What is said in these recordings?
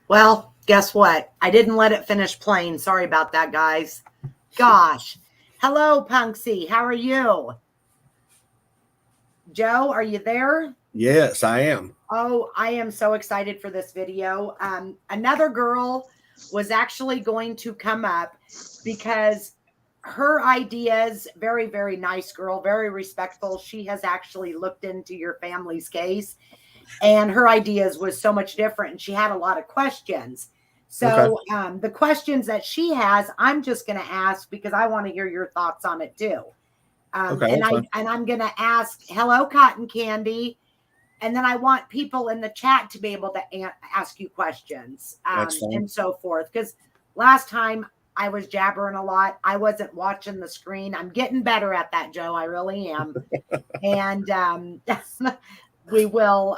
Well, guess what? I didn't let it finish playing. Sorry about that, guys. Gosh. Hello, Punksy. How are you? Joe, are you there? Yes, I am. Oh, I am so excited for this video. Another girl was actually going to come up because her ideas, very, very nice girl, very respectful. She has actually looked into your family's case and her ideas was so much different and she had a lot of questions. Okay. So the questions that she has, I'm just going to ask because I want to hear your thoughts on it too. Okay, And that's fine. I'm going to ask, hello, Cotton Candy, and then I want people in the chat to be able to ask you questions That's fine. and so forth. Because last time I was jabbering a lot, I wasn't watching the screen. I'm getting better at that, Joe. I really am. And we will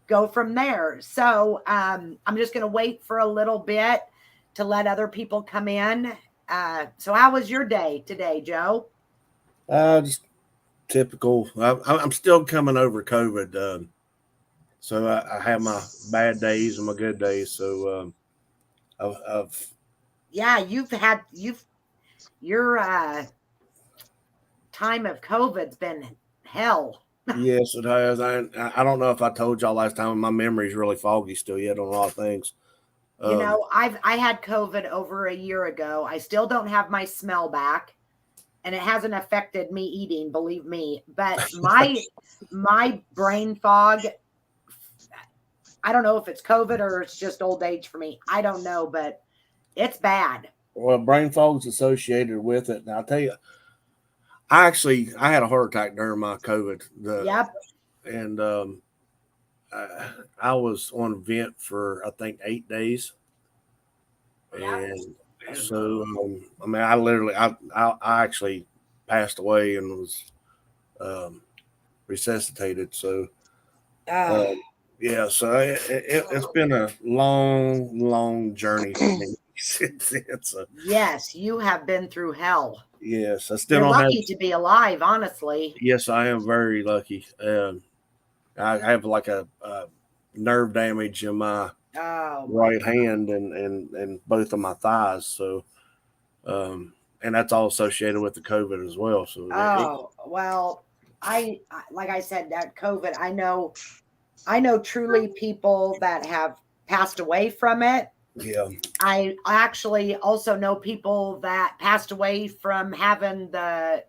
go from there. So I'm just going to wait for a little bit to let other people come in. So how was your day today, Joe? Just typical. I'm still coming over COVID, so I have my bad days and my good days. So I've Yeah, your time of COVID's been hell. yes, it has. I don't know if I told y'all last time. My memory's really foggy still yet on a lot of things. You Um, know, I had COVID over a year ago. I still don't have my smell back, and it hasn't affected me eating, believe me. But my brain fog, I don't know if it's COVID or it's just old age for me. I don't know, but it's bad. well, brain fog's associated with it, and I'll tell you, I had a heart attack during my COVID. Yep. And I, I was on vent for I think 8 days, Yep. and so I mean, I actually passed away and was um, resuscitated. So Uh, um, yeah, so it's been a long journey for me. yes, you have been through hell. Yes, I still You're don't have. lucky to be alive, honestly. Yes, I am very lucky. I have like a nerve damage in my Oh my right hand and both of my thighs. So, um, and that's all associated with the COVID as well. So, Oh, well, like I said, that COVID, I know truly people that have passed away from it. yeah, I actually also know people that passed away from having the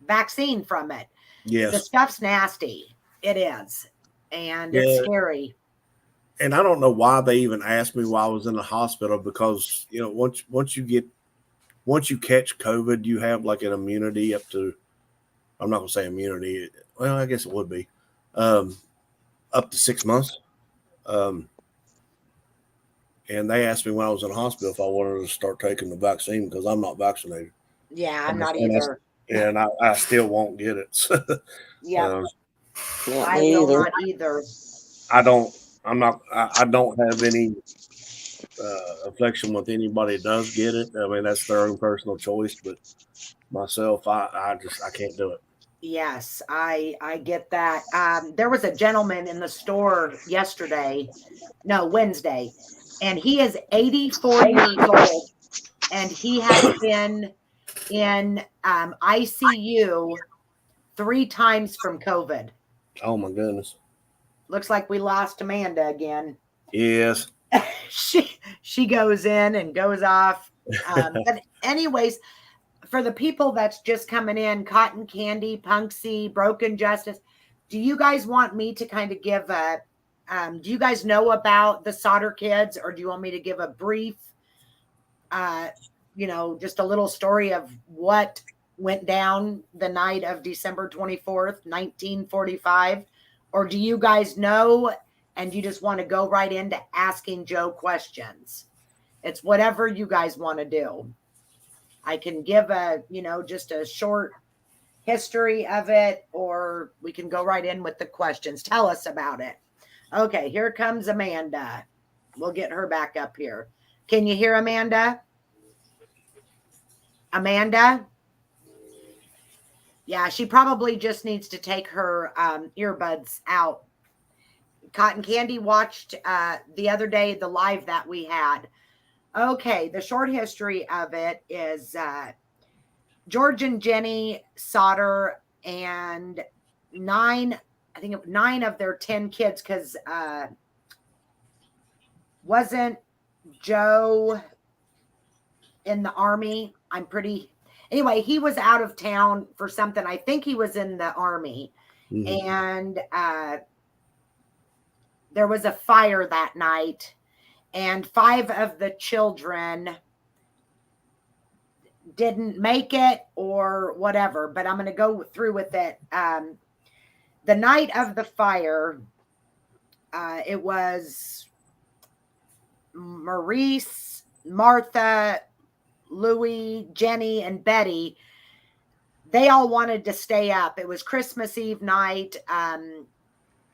vaccine from it. The yes, stuff's nasty. It is. And it's yeah. scary. And I don't know why they even asked me while I was in the hospital because once you catch COVID, you have like an immunity up to. I'm not gonna say immunity. Well, I guess it would be um, up to 6 months. Um, and they asked me when I was in the hospital if I wanted to start taking the vaccine because I'm not vaccinated. Yeah, I'm And, not and, either. I still won't get it. Yep. um, Yeah, I me will either. not either. I don't. I'm not. I don't have any affection with anybody that does get it. I mean, that's their own personal choice. But myself, I can't do it. Yes, I get that. There was a gentleman in the store yesterday, no, Wednesday, and he is 84 years old and he has been in ICU 3 times from COVID. Oh my goodness. Looks like we lost Amanda again. Yes. She goes in and goes off. But anyways, for the people that's just coming in, Cotton Candy, Punksy, Broken Justice, do you guys want me to kind of give a do you guys know about the Sodder kids, or do you want me to give a brief uh just a little story of what went down the night of December 24th, 1945? Or do you guys know and you just want to go right into asking Joe questions? It's whatever you guys want to do. I can give just a short history of it, or we can go right in with the questions. Tell us about it. Okay, here comes Amanda. We'll get her back up here. Can you hear Amanda? Amanda? Yeah, she probably just needs to take her earbuds out. Cotton Candy watched the other day the live that we had. Okay, the short history of it is George and Jenny Sodder and nine, I think 9 of their 10 kids, because wasn't Joe in the army? Anyway, he was out of town for something. I think he was in the army. Mm-hmm. And there was a fire that night, and 5 of the children didn't make it or whatever, but I'm going to go through with it. The night of the fire, it was Maurice, Martha, Louie, Jenny, and Betty. They all wanted to stay up. It was Christmas Eve night.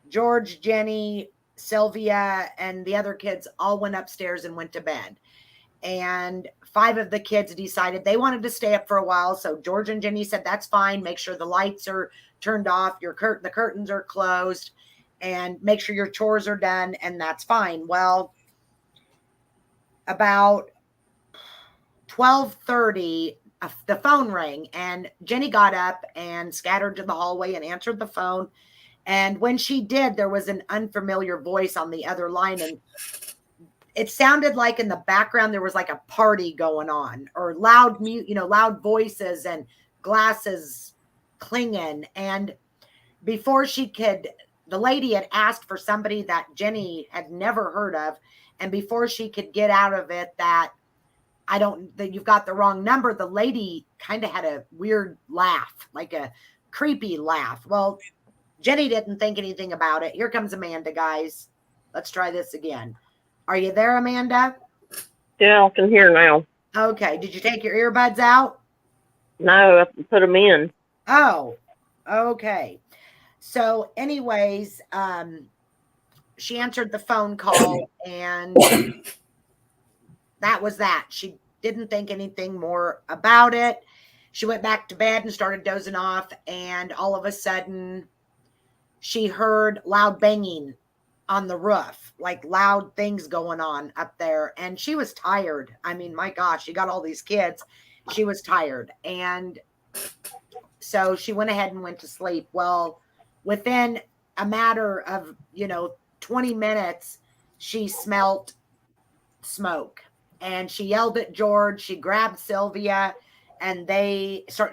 George, Jenny, Sylvia, and the other kids all went upstairs and went to bed. And 5 of the kids decided they wanted to stay up for a while. So George and Jenny said, that's fine. Make sure the lights are turned off. The curtains are closed, and make sure your chores are done. And that's fine. Well, about 12:30, the phone rang, and Jenny got up and scattered to the hallway and answered the phone. And when she did, there was an unfamiliar voice on the other line, and it sounded like in the background there was like a party going on, or loud voices and glasses clinging. And before the lady had asked for somebody that Jenny had never heard of, and before she could get out of it that you've got the wrong number, the lady kind of had a weird laugh, like a creepy laugh. Well, Jenny didn't think anything about it. Here comes Amanda, guys. Let's try this again. Are you there, Amanda? Yeah, I can hear now. Okay. Did you take your earbuds out? No, I put them in. Oh, okay. So anyways, she answered the phone call, and that was that. She didn't think anything more about it. She went back to bed and started dozing off, and all of a sudden she heard loud banging on the roof, like loud things going on up there. And she was tired. I mean, my gosh, she got all these kids. She was tired. And so she went ahead and went to sleep. Well, within a matter of, 20 minutes, she smelt smoke, and she yelled at George. She grabbed Sylvia, and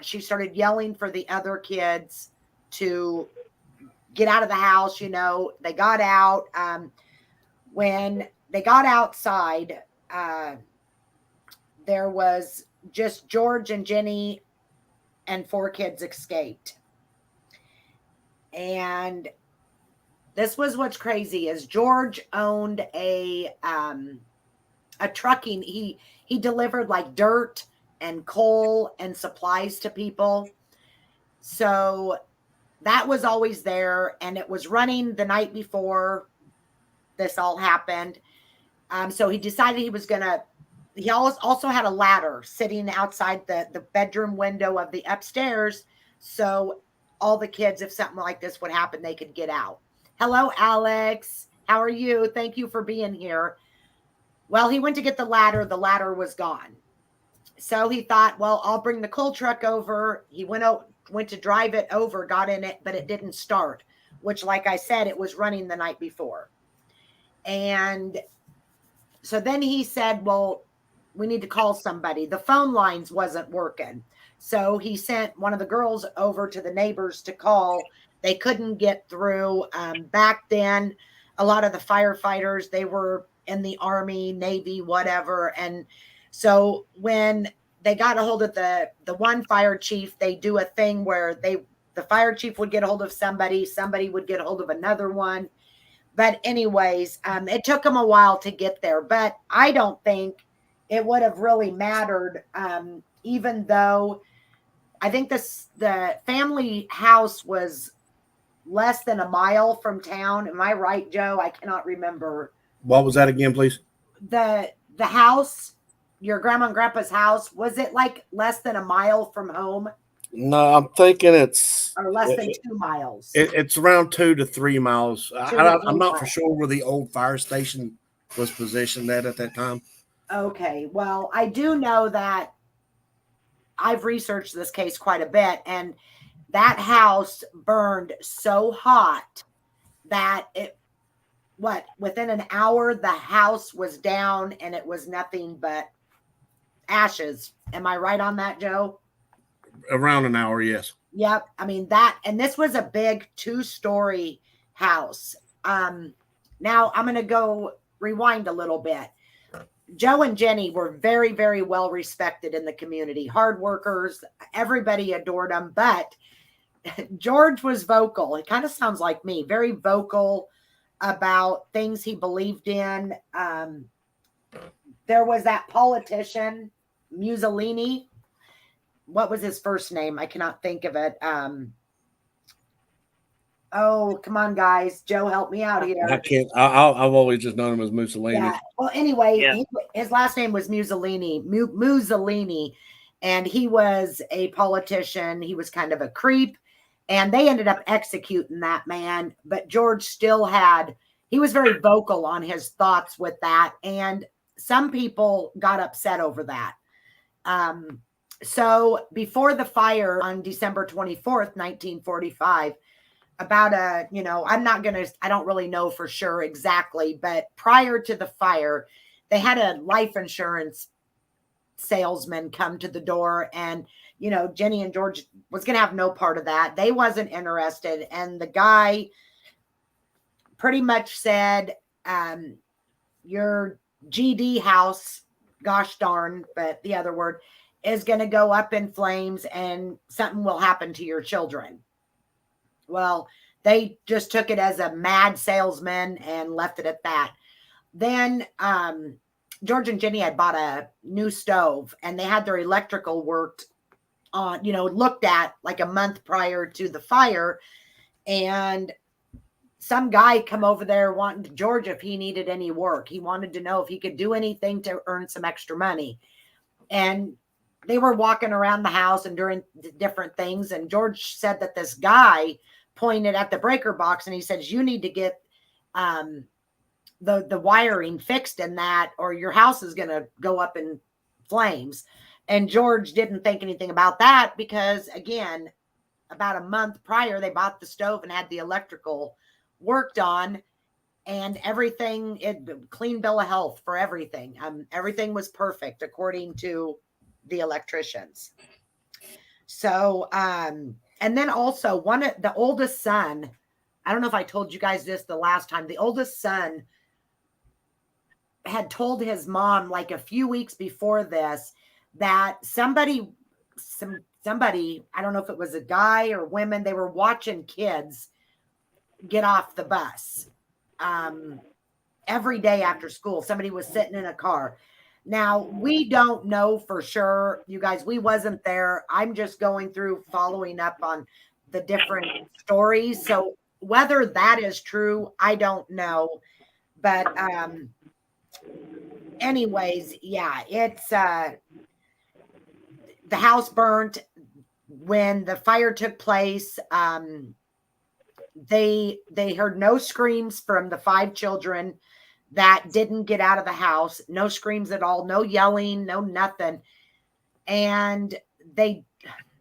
she started yelling for the other kids to get out of the house. They got out. When they got outside, there was just George and Jenny, and 4 kids escaped. And this was what's crazy is George owned a trucking. He delivered like dirt and coal and supplies to people. So that was always there, and it was running the night before this all happened. So he decided he also had a ladder sitting outside the bedroom window of the upstairs. So all the kids, if something like this would happen, they could get out. Hello, Alex. How are you? Thank you for being here. Well, he went to get the ladder. The ladder was gone. So he thought, well, I'll bring the coal truck over. He went to drive it over, got in it, but it didn't start, which, like I said, it was running the night before. And so then he said, well, we need to call somebody. The phone lines wasn't working. So he sent one of the girls over to the neighbors to call. They couldn't get through. Back then, a lot of the firefighters, they were in the Army, Navy, whatever. And so when they got a hold of the one fire chief, they do a thing where the fire chief would get a hold of somebody would get a hold of another one. But anyways, it took them a while to get there. But I don't think it would have really mattered, even though I think the family house was less than a mile from town. Am I right, Joe? I cannot remember. What was that again, please? The house, your grandma and grandpa's house, was it like less than a mile from home? No, I'm thinking or less than 2 miles. it's around 2 to 3 miles. 2 to 3 I'm not for miles. sure where the old fire station was positioned at that time. Okay. Well, I do know that I've researched this case quite a bit, and that house burned so hot that within an hour the house was down and it was nothing but ashes. Am I right on that, Joe? Around an hour, yes. Yep. I mean and this was a big 2-story house. Now I'm going to go rewind a little bit. Joe and Jenny were very, very well respected in the community, hard workers. Everybody adored them, but George was vocal. It kind of sounds like me, very vocal about things he believed in. There was that politician, Mussolini. What was his first name? I cannot think of it. Oh, come on, guys. Joe, help me out here. I can't. I've always just known him as Mussolini. Yeah. Well, anyway, Yeah. his last name was Mussolini. Mussolini, and he was a politician. He was kind of a creep, and they ended up executing that man. But George still he was very vocal on his thoughts with that, and some people got upset over that. So before the fire on December 24th, 1945, about I don't really know for sure exactly, but prior to the fire, they had a life insurance salesman come to the door, and, Jenny and George was going to have no part of that. They wasn't interested. And the guy pretty much said, your GD house, gosh darn, but the other word, is going to go up in flames and something will happen to your children. Well, they just took it as a mad salesman and left it at that. Then George and Jenny had bought a new stove, and they had their electrical worked on, looked at like a month prior to the fire. And some guy come over there wanting George if he needed any work. He wanted to know if he could do anything to earn some extra money. And they were walking around the house and doing different things. And George said that this guy pointed at the breaker box and he says, you need to get the wiring fixed in that, or your house is going to go up in flames. And George didn't think anything about that because, again, about a month prior, they bought the stove and had the electrical worked on, and everything, clean bill of health for everything. Everything was perfect according to the electricians. So, and then also the oldest son, I don't know if I told you guys this the last time, the oldest son had told his mom like a few weeks before this that somebody, I don't know if it was a guy or women, they were watching kids get off the bus every day after school. Somebody was sitting in a car. Now, we don't know for sure, you guys, we wasn't there. I'm just going through following up on the different stories. So whether that is true, I don't know. But anyways, yeah, it's the house burnt. When the fire took place, they heard no screams from the 5 children that didn't get out of the house. No screams at all, no yelling, no nothing. And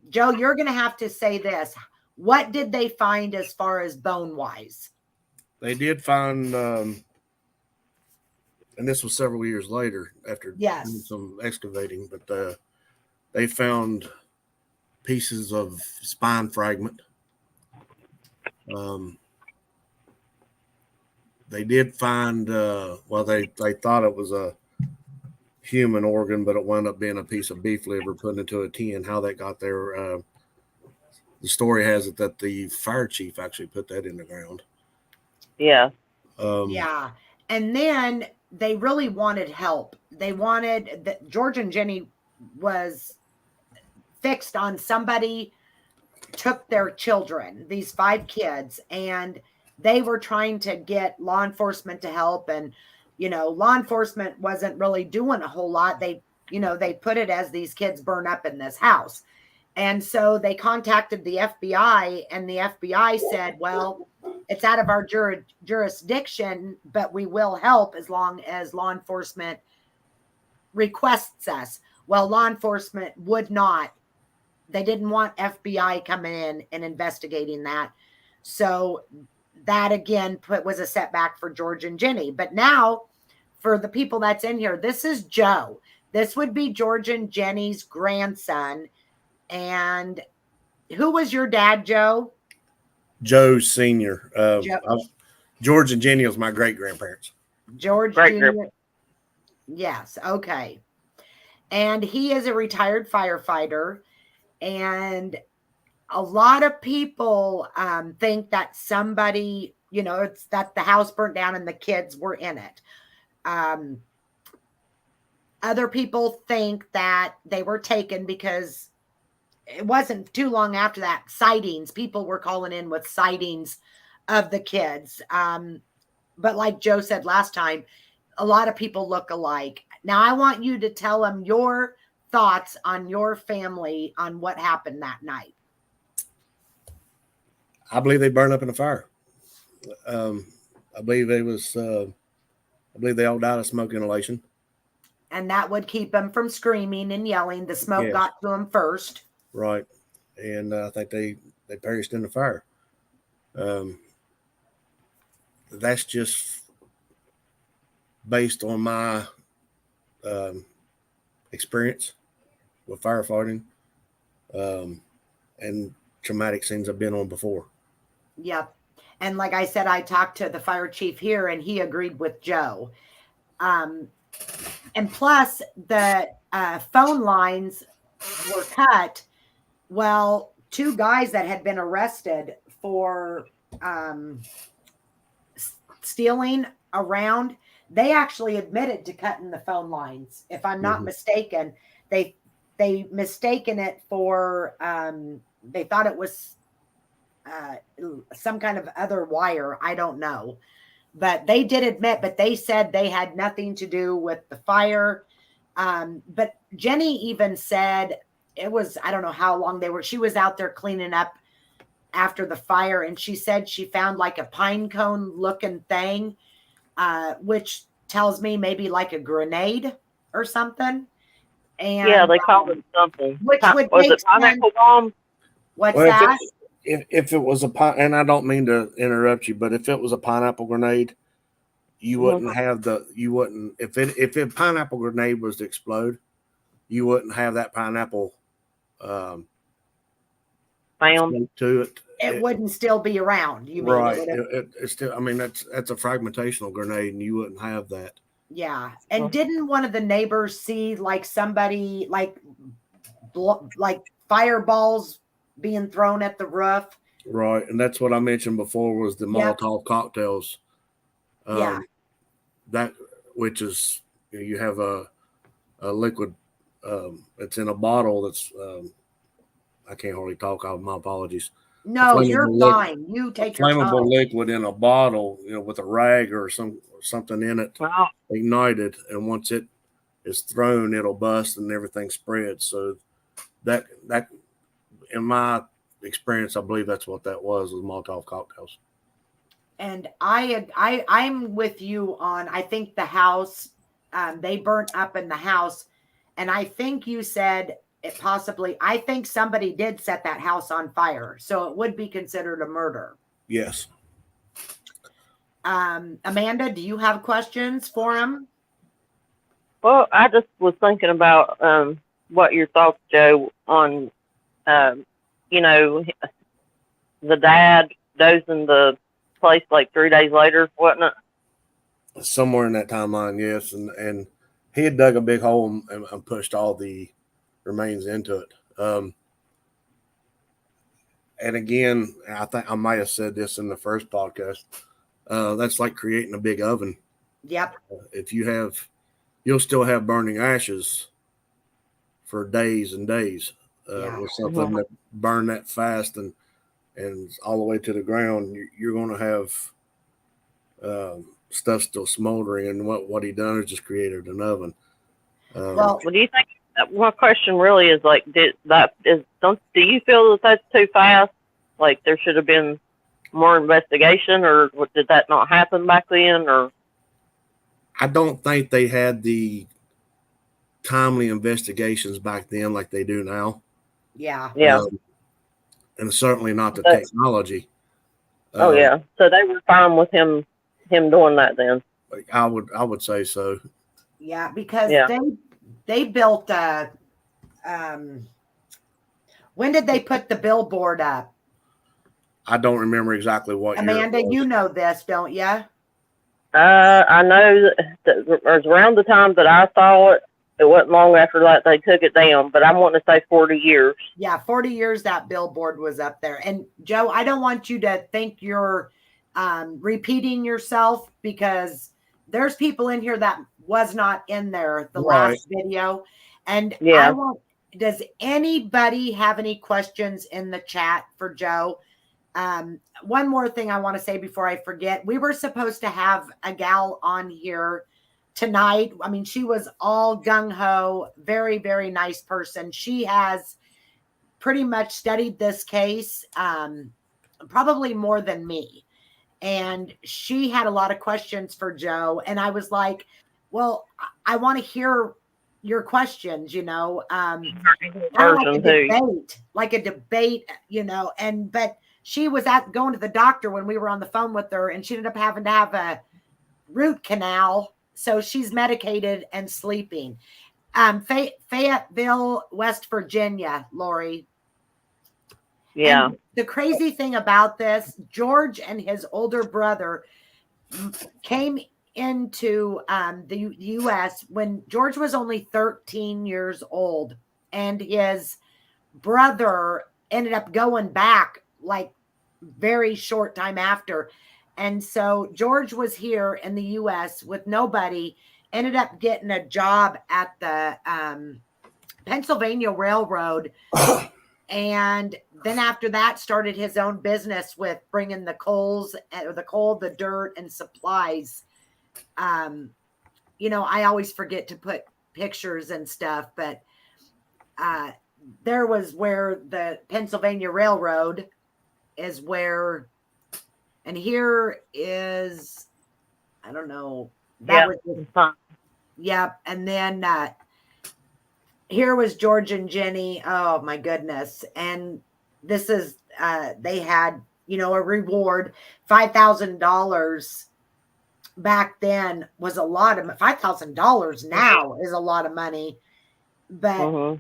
Joe, you're going to have to say this. What did they find as far as bone wise? They did find, and this was several years later after doing some excavating, but they found pieces of spine fragment. They did find, they thought it was a human organ, but it wound up being a piece of beef liver put into a tin. How that got there, the story has it that the fire chief actually put that in the ground. Yeah. Yeah. And then they really wanted help. They wanted that George and Jenny was fixed on somebody took their children, these 5 kids, and they were trying to get law enforcement to help. And, law enforcement wasn't really doing a whole lot. They put it as these kids burn up in this house. And so they contacted the FBI, and the FBI said, well, it's out of our jurisdiction, but we will help as long as law enforcement requests us. Well, law enforcement would not. They didn't want FBI coming in and investigating that. So that again was a setback for George and Jenny. But now, for the people that's in here, this is Joe. This would be George and Jenny's grandson. And who was your dad, Joe? Joe Senior. Joe. George and Jenny was my great grandparents. George Jr. Yes. Okay. And he is a retired firefighter. And a lot of people think that somebody, it's that the house burnt down and the kids were in it. Other people think that they were taken because it wasn't too long after that, sightings. People were calling in with sightings of the kids. But like Joe said last time, a lot of people look alike. Now, I want you to tell them your thoughts on your family on what happened that night. I believe they burned up in a fire. I believe they all died of smoke inhalation. And that would keep them from screaming and yelling. The smoke got to them first. Right. And I think they perished in the fire. That's just based on my experience with firefighting and traumatic scenes I've been on before. Yep. And like I said, I talked to the fire chief here and he agreed with Joe. And plus the phone lines were cut. Well, 2 guys that had been arrested for stealing around, they actually admitted to cutting the phone lines. If I'm not mistaken, they mistaken it for, they thought it was some kind of other wire. I don't know. But they did admit, but they said they had nothing to do with the fire. But Jenny even said it was, I don't know how long she was out there cleaning up after the fire. And she said she found like a pine cone looking thing, which tells me maybe like a grenade or something. And yeah, they called it something. Which would was make it pineapple sense. bomb? What's that? If it was and I don't mean to interrupt you, but if it was a pineapple grenade, you wouldn't have if a pineapple grenade was to explode, you wouldn't have that pineapple found to it. It wouldn't still be around. You mean right? It's still. I mean, that's a fragmentational grenade, and you wouldn't have that. Yeah. And didn't one of the neighbors see like somebody like fireballs being thrown at the roof? Right. And that's what I mentioned before was the Molotov cocktails. That, which is, you have a liquid, it's in a bottle that's, I can't hardly talk. My apologies. No, you're fine. You take your time. Flammable liquid in a bottle, with a rag or something in it, ignited, and once it is thrown, it'll bust and everything spreads. So that in my experience, I believe that's what that was Molotov cocktails. And I'm with you on. I think the house, they burnt up in the house, and I think you said it possibly. I think somebody did set that house on fire, so it would be considered a murder. Yes. Amanda, do you have questions for him? Well, I just was thinking about what your thoughts, Joe, on the dad dozing the place like 3 days later, wasn't it? Somewhere in that timeline, yes. And he had dug a big hole and pushed all the remains into it. And again, I think I might have said this in the first podcast. That's like creating a big oven. Yep. If you'll still have burning ashes for days and days. With something that burn that fast and all the way to the ground, you're going to have stuff still smoldering. And what he done is just created an oven. Well, do you think my question really is like, do you feel that that's too fast? Like there should have been more investigation, or did that not happen back then? Or I don't think they had the timely investigations back then like they do now. Yeah. Yeah. And certainly not the technology. Oh yeah. So they were fine with him doing that then. I would say so. Yeah, because they built when did they put the billboard up? I don't remember exactly what Amanda, year it was. you know this, don't you? I know that it was around the time that I saw it. It wasn't long after that they took it down, but I'm wanting to say 40 years. Yeah, 40 years that billboard was up there. And Joe, I don't want you to think you're repeating yourself, because there's people in here that was not in there the last video. And yeah. Does anybody have any questions in the chat for Joe? One more thing I want to say before I forget. We were supposed to have a gal on here tonight. I mean, she was all gung-ho, very, very nice person. She has pretty much studied this case, probably more than me. And she had a lot of questions for Joe. And I was like, well, I want to hear your questions, like a debate, but she was going to the doctor when we were on the phone with her, and she ended up having to have a root canal. So she's medicated and sleeping. Fayetteville, West Virginia, Lori. Yeah. And the crazy thing about this, George and his older brother came into the U.S. when George was only 13 years old, and his brother ended up going back like very short time after. And so George was here in the U.S. with nobody, ended up getting a job at the Pennsylvania Railroad. And then after that started his own business with bringing the coal, the dirt, and supplies. I always forget to put pictures and stuff, but there was where the Pennsylvania Railroad is where, and here is, I don't know. That was fun. Yep. And then here was George and Jenny. Oh my goodness. And this is, they had, a reward. $5,000 back then was a lot of, $5,000 now is a lot of money. But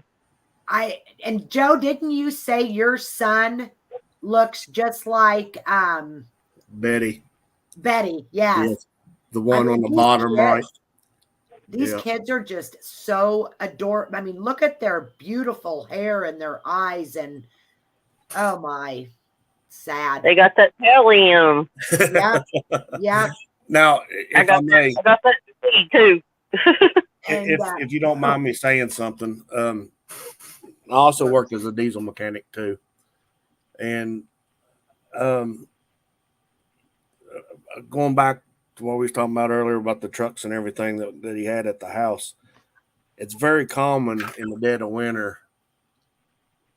and Joe, didn't you say your son looks just like Betty? Yes. The one on the bottom right. These kids are just so adorable. I mean, look at their beautiful hair and their eyes, and oh my, sad. They got that telly in them. Yeah, yeah. Now, if I may, I got that too. if you don't mind me saying something, I also worked as a diesel mechanic too, and going back to what we was talking about earlier about the trucks and everything that he had at the house, it's very common in the dead of winter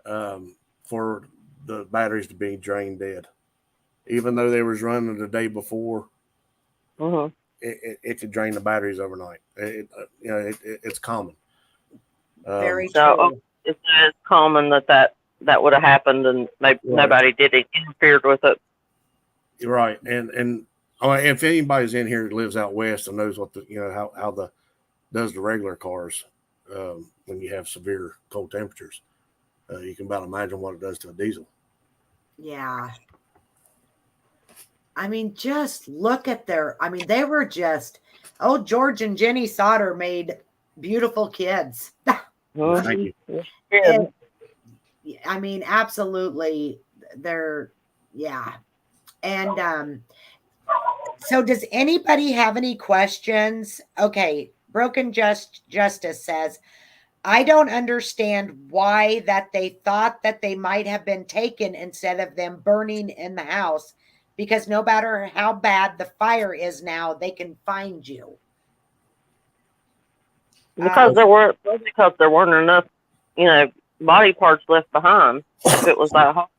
for the batteries to be drained dead, even though they was running the day before. It could drain the batteries overnight. It's common. Very true. So it's common that would have happened, and nobody did it, interfered with it. Right, and if anybody's in here that lives out west and knows what how does the regular cars when you have severe cold temperatures, you can about imagine what it does to a diesel. Yeah. I mean, just look at they were just, George and Jenny Sodder made beautiful kids. Thank you. And, I mean, absolutely. They're, yeah. And so does anybody have any questions? Okay. Broken Justice says, I don't understand why that they thought that they might have been taken instead of them burning in the house, because no matter how bad the fire is now, they can find you. Because there weren't enough, body parts left behind. If it was that hot.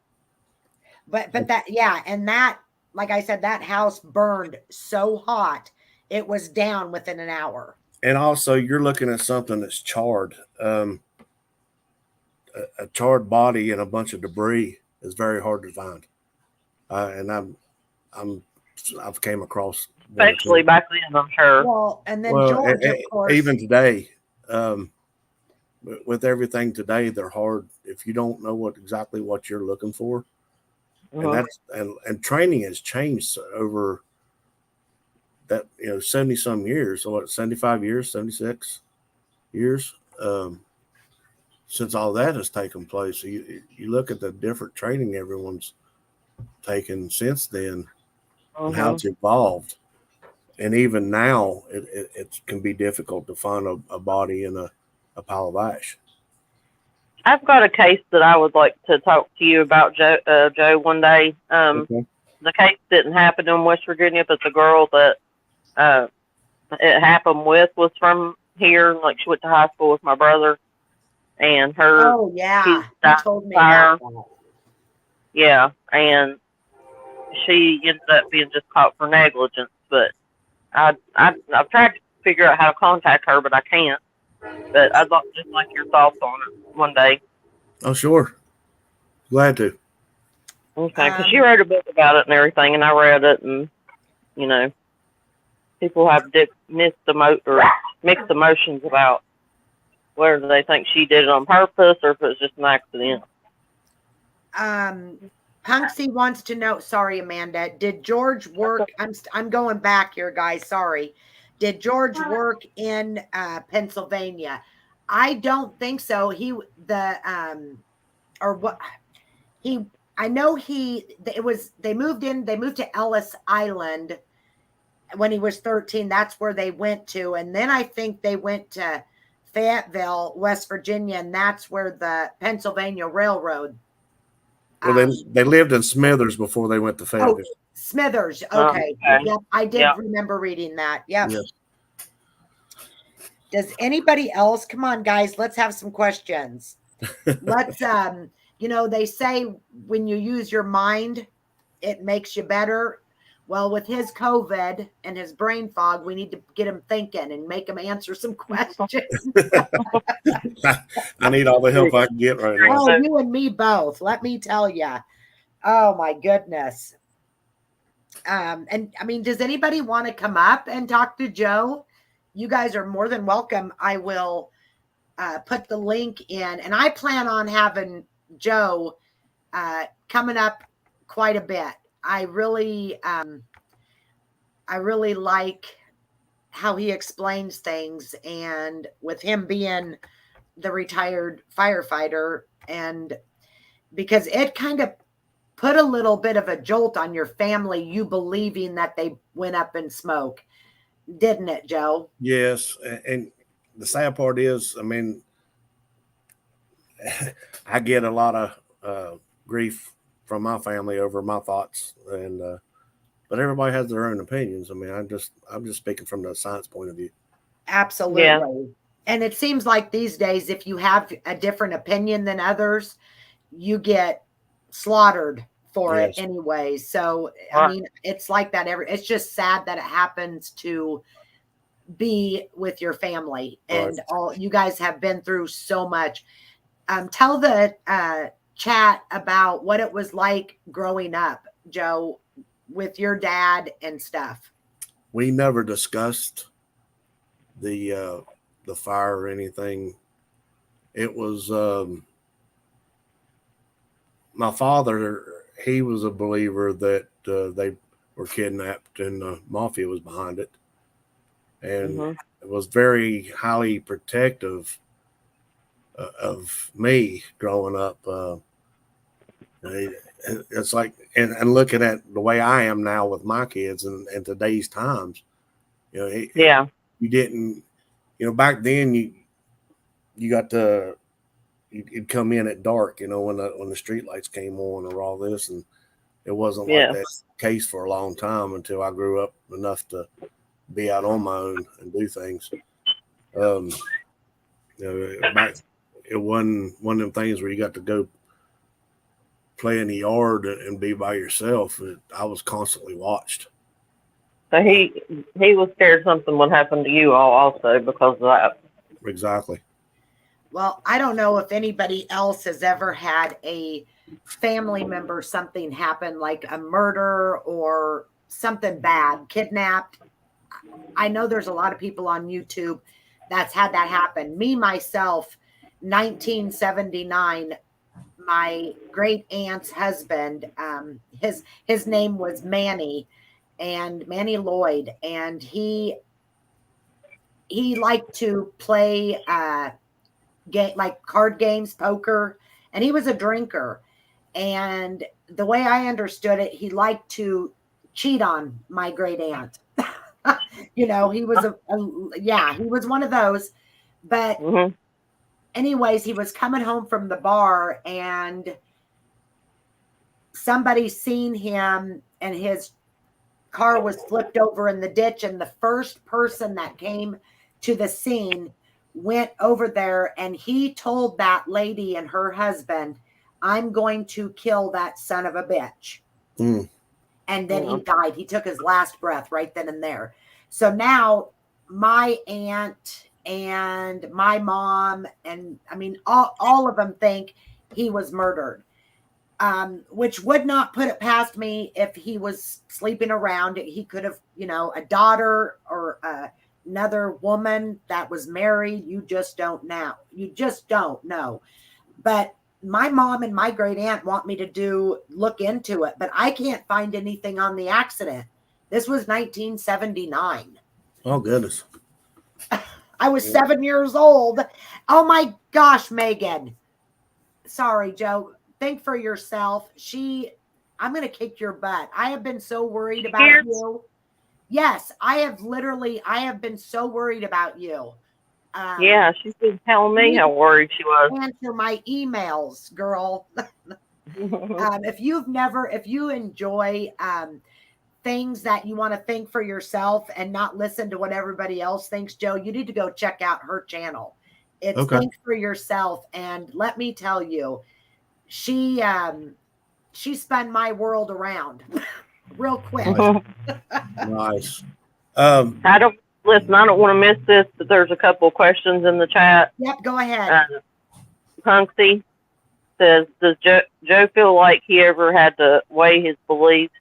But that, yeah, and that, like I said, that house burned so hot it was down within an hour. And also, you're looking at something that's charred. A charred body and a bunch of debris is very hard to find. And I've came across, Especially back then, I'm sure. Well, and then George, of course, even today, with everything today, they're hard if you don't know exactly what you're looking for. And and training has changed over that, 70 some years, so 75 years, 76 years, since all that has taken place. So you look at the different training everyone's taken since then and how it's evolved. And even now, it can be difficult to find a body in a pile of ash. I've got a case that I would like to talk to you about, Joe, one day. Okay. The case didn't happen in West Virginia, but the girl that it happened with was from here. Like, she went to high school with my brother, and her. Oh yeah, you told me about that. Yeah, and she ended up being just caught for negligence. But I've tried to figure out how to contact her, but I can't. But I'd just like your thoughts on it one day. Oh, sure. Glad to. Okay, because she wrote a book about it and everything, and I read it, and people have mixed emotions about whether they think she did it on purpose or if it was just an accident. Punksy wants to know. Sorry, Amanda. Did George work? I'm going back here, guys. Sorry. Did George work in Pennsylvania? I don't think so. I know they moved to Ellis Island when he was 13. That's where they went to. And then I think they went to Fayetteville, West Virginia, and that's where the Pennsylvania Railroad. Well, they lived in Smithers before they went to Fayetteville. Oh, Smithers. Okay. Yep. I did remember reading that. Yep. Yes. Does anybody else? Come on, guys. Let's have some questions. Let's, they say when you use your mind, it makes you better. Well, with his COVID and his brain fog, we need to get him thinking and make him answer some questions. I need all the help I can get right now. Oh, you and me both. Let me tell you. Oh my goodness. And I mean, does anybody want to come up and talk to Joe? You guys are more than welcome. I will put the link in, and I plan on having Joe coming up quite a bit. I really like how he explains things, and with him being the retired firefighter, and because it kind of put a little bit of a jolt on your family, you believing that they went up in smoke, didn't it, Joe? Yes, and the sad part is, I mean, I get a lot of grief from my family over my thoughts, and but everybody has their own opinions. I mean, I'm just speaking from the science point of view. Absolutely. Yeah. And it seems like these days, if you have a different opinion than others, you get slaughtered for it anyway. So I mean, it's like that. It's just sad that it happens to be with your family, and all you guys have been through so much. Tell the chat about what it was like growing up, Joe, with your dad and stuff. We never discussed the fire or anything. It was my father. He was a believer that they were kidnapped and the mafia was behind it, and it was very highly protective of me growing up. It's like, and looking at the way I am now with my kids and today's times, you didn't, back then you got to, you'd come in at dark, when the street lights came on or all this, and it wasn't like that case for a long time until I grew up enough to be out on my own and do things. It wasn't one of them things where you got to go play in the yard and be by yourself. I was constantly watched. So he was scared something would happen to you all also because of that. Exactly. Well, I don't know if anybody else has ever had a family member, something happen like a murder or something bad, kidnapped. I know there's a lot of people on YouTube that's had that happen. Me, myself, 1979, my great aunt's husband, his name was Manny Lloyd, and he liked to play game like card games, poker, and he was a drinker. And the way I understood it, he liked to cheat on my great aunt. He was he was one of those. But anyways, he was coming home from the bar and somebody seen him and his car was flipped over in the ditch, and the first person that came to the scene went over there and he told that lady and her husband, I'm going to kill that son of a bitch. And then he died. He took his last breath right then and there. So now my aunt and my mom, and I mean, all of them think he was murdered, which would not put it past me if he was sleeping around. He could have, a daughter or another woman that was married. You just don't know. But my mom and my great aunt want me to look into it, but I can't find anything on the accident. This was 1979. Oh, goodness. I was 7 years old. Oh my gosh, Megan. Sorry, Joe. Think for yourself. I'm going to kick your butt. I have been so worried about you. Yes, I have been so worried about you. Yeah, she's been telling me how worried she was. Answer my emails, girl. If you enjoy things that you want to think for yourself and not listen to what everybody else thinks, Joe, you need to go check out her channel. It's Think for Yourself. And let me tell you, she spun my world around real quick. Nice. I don't want to miss this, but there's a couple of questions in the chat. Yep, go ahead. Punksy says, does Joe feel like he ever had to weigh his beliefs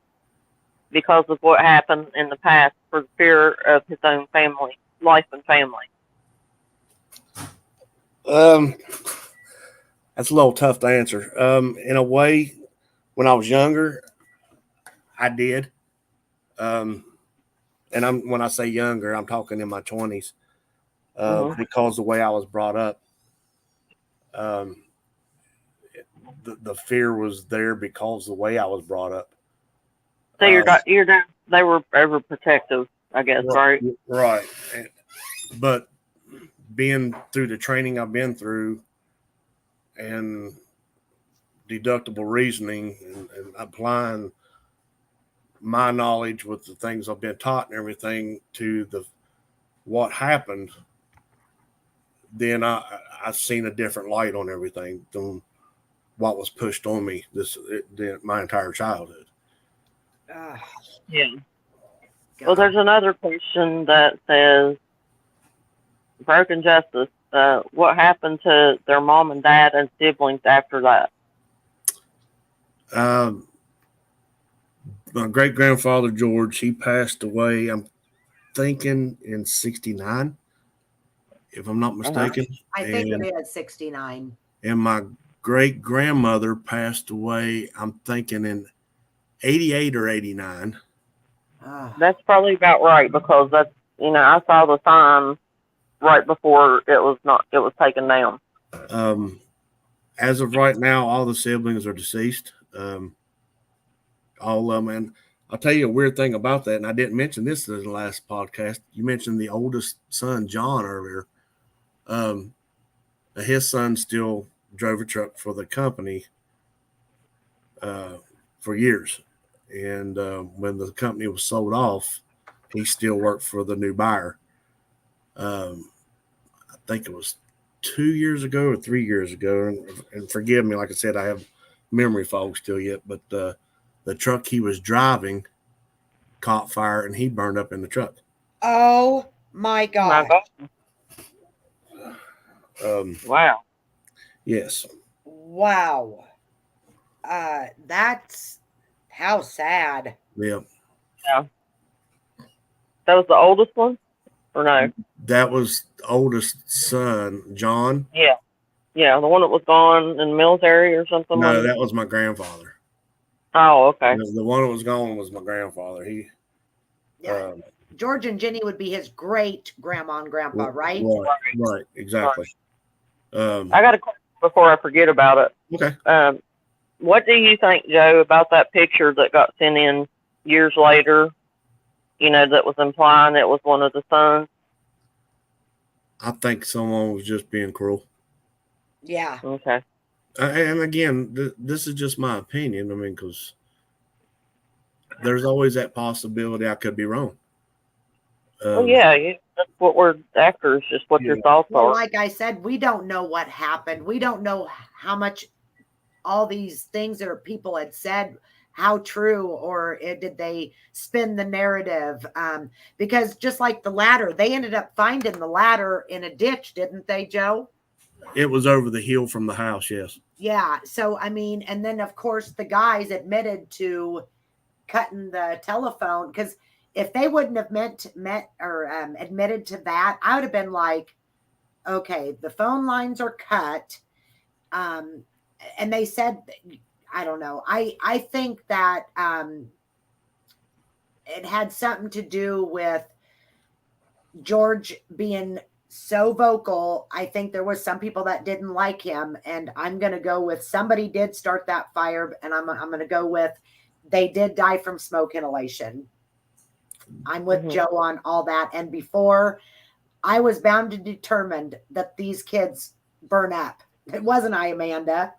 because of what happened in the past for the fear of his own family, life and family? That's a little tough to answer. In a way, when I was younger, I did. And when I say younger, I'm talking in my 20s, because the way I was brought up, the fear was there because the way I was brought up. So they were overprotective, I guess, right? Right. But being through the training I've been through and deductible reasoning and applying my knowledge with the things I've been taught and everything to what happened, then I've seen a different light on everything than what was pushed on me my entire childhood. Yeah. Well, there's another question that says, Broken Justice, what happened to their mom and dad and siblings after that? My great-grandfather, George, he passed away, I'm thinking in 69, if I'm not mistaken. I think it is 69. And my great-grandmother passed away, I'm thinking in 88 or 89. That's probably about right, because that's, I saw the sign right before it was taken down. As of right now, all the siblings are deceased. All of them. And I'll tell you a weird thing about that, and I didn't mention this in the last podcast. You mentioned the oldest son, John, earlier. His son still drove a truck for the company for years. And when the company was sold off, he still worked for the new buyer. I think it was 2 years ago or 3 years ago, and forgive me, like I said, I have memory fog still yet, but the truck he was driving caught fire and he burned up in the truck. Oh my My God. God. Wow. Yes. Wow. That's how sad. Yeah. Yeah. That was the oldest one, or no? That was the oldest son, John. Yeah. Yeah, the one that was gone in the military or something. No, that was my grandfather. Oh, okay. The one that was gone was my grandfather. Yeah. George and Jenny would be his great grandma and grandpa, right? Right, exactly. I got a question before I forget about it. Okay. What do you think, Joe, about that picture that got sent in years later? That was implying it was one of the sons. I think someone was just being cruel. Yeah. Okay. And again, this is just my opinion. I mean, because there's always that possibility I could be wrong. Well, yeah, that's what we're after, is just what your thoughts are. Like I said, we don't know what happened. We don't know how much all these things that people had said, how true, or did they spin the narrative? Because just like the ladder, they ended up finding the ladder in a ditch, didn't they, Joe? It was over the hill from the house, yes. Yeah. So, I mean, and then, of course, the guys admitted to cutting the telephone, because if they wouldn't have admitted to that, I would have been like, okay, the phone lines are cut. And they said, I don't know. I think that it had something to do with George being so vocal. I think there was some people that didn't like him, and I'm going to go with somebody did start that fire, and I'm going to go with they did die from smoke inhalation. I'm with Joe on all that. And before, I was bound and determined that these kids burn up. It wasn't I, Amanda.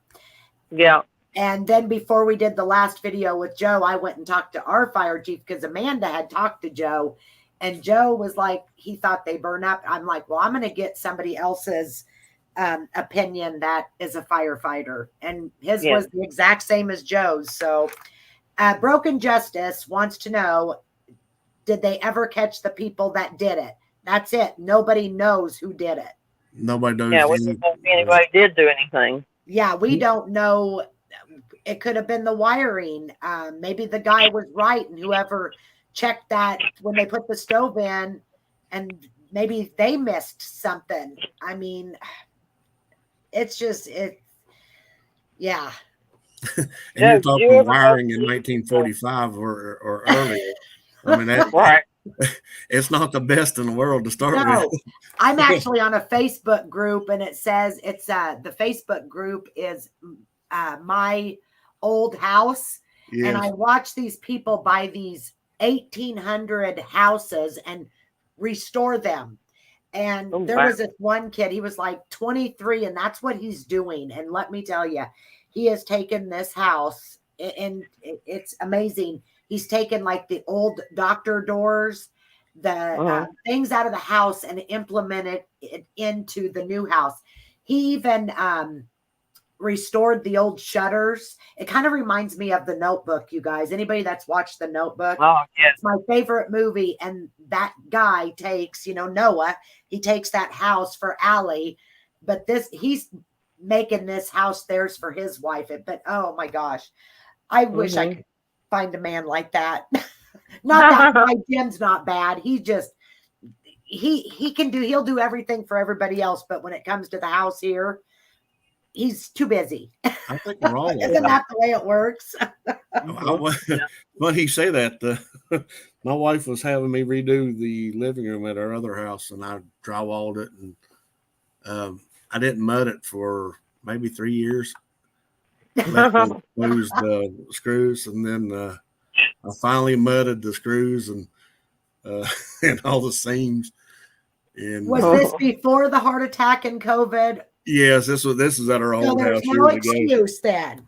Yeah. And then before we did the last video with Joe, I went and talked to our fire chief, because Amanda had talked to Joe, and Joe was like, he thought they burn up. I'm like, well, I'm going to get somebody else's opinion that is a firefighter. And his was the exact same as Joe's. So Broken Justice wants to know, did they ever catch the people that did it? That's it. Nobody knows who did it. Nobody knows. Yeah, we don't know if anybody did do anything. Yeah, we don't know. It could have been the wiring. Maybe the guy was right, and whoever checked that when they put the stove in, and maybe they missed something. I mean, it's just yeah. And you're talking wiring in 1945 or earlier. I mean, that, it's not the best in the world to start with. I'm actually on a Facebook group, and it says it's the Facebook group is my old house. Yes. And I watch these people buy these 1800 houses and restore them. And there was this one kid, he was like 23, and that's what he's doing. And let me tell you, he has taken this house, and it's amazing. He's taken like the old doctor doors, the things out of the house, and implemented it into the new house. He even restored the old shutters. It kind of reminds me of The Notebook, you guys. Anybody that's watched The Notebook? Oh, yes. It's my favorite movie. And that guy takes, Noah, he takes that house for Allie, but he's making this house theirs for his wife. But oh my gosh, I wish I could find a man like that. Not that my Jim's not bad. He just he'll do everything for everybody else, but when it comes to the house here, he's too busy. I think we're all Isn't that the way it works? Funny you say that. My wife was having me redo the living room at our other house, and I drywalled it, and I didn't mud it for maybe 3 years. Lose the screws, and then I finally mudded the screws and all the seams. And was this before the heart attack and COVID? Yes, this is at our old house. No excuse then.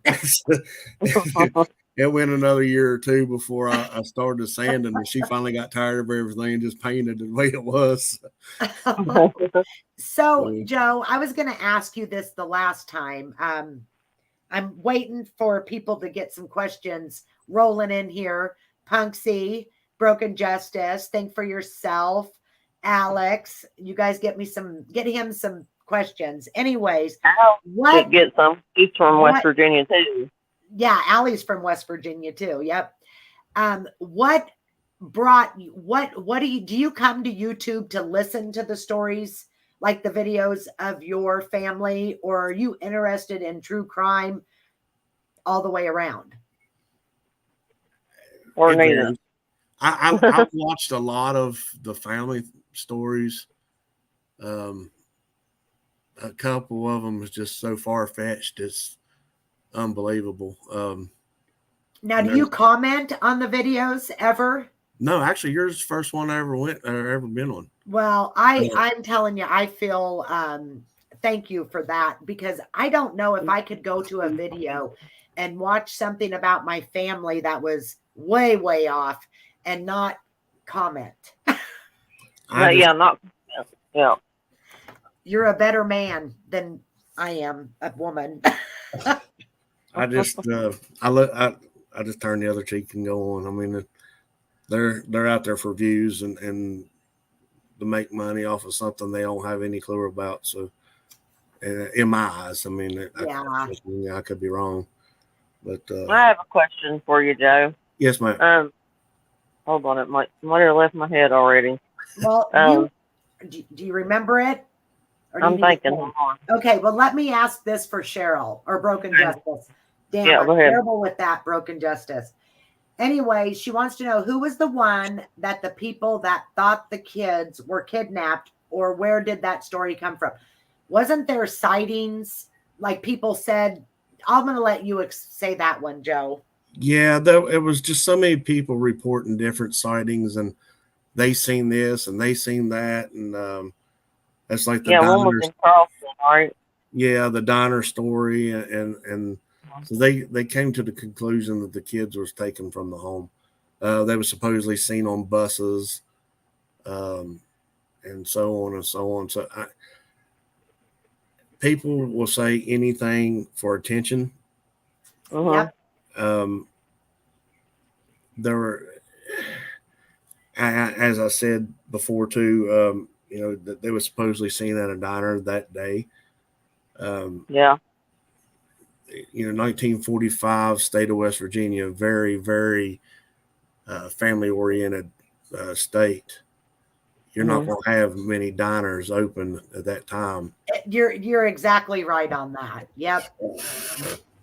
it went another year or two before I started sanding, and she finally got tired of everything and just painted it the way it was. So, Joe, I was going to ask you this the last time. I'm waiting for people to get some questions rolling in here. Punksy, Broken Justice, Think for Yourself, Alex. You guys get him some questions. Anyways, what get some? He's from West Virginia too. Yeah, Allie's from West Virginia too. Yep. What brought you? What do you come to YouTube to listen to the stories, like the videos of your family, or are you interested in true crime all the way around? Or neither. I've watched a lot of the family stories. A couple of them is just so far fetched, it's unbelievable. Now, do you comment on the videos ever? No, actually, yours is the first one I ever been on. Well, I'm telling you, I feel thank you for that, because I don't know if I could go to a video and watch something about my family that was way, way off and not comment. Yeah. You're a better man than I am, a woman. I just turn the other cheek and go on. I mean, they're out there for views and to make money off of something they don't have any clue about. So, in my eyes, I mean, I could be wrong, but I have a question for you, Joe. Yes, ma'am. Hold on, might have left my head already. Well, do you remember it? I'm thinking. Okay, well, let me ask this for Cheryl or Broken Justice. Damn, yeah, I'm terrible with that, Broken Justice. Anyway, she wants to know who was the one that the people that thought the kids were kidnapped, or where did that story come from? Wasn't there sightings? Like people said, I'm going to let you say that one, Joe. Yeah, it was just so many people reporting different sightings, and they seen this and they seen that, and it's like the one was in Charleston, right? Yeah, the diner story, and so they came to the conclusion that the kids was taken from the home. They were supposedly seen on buses, and so on and so on. So people will say anything for attention. Uh-huh. There were, as I said before too, that they were supposedly seen at a diner that day. 1945, state of West Virginia, very, very family-oriented state. You're not going to have many diners open at that time. You're exactly right on that. Yep.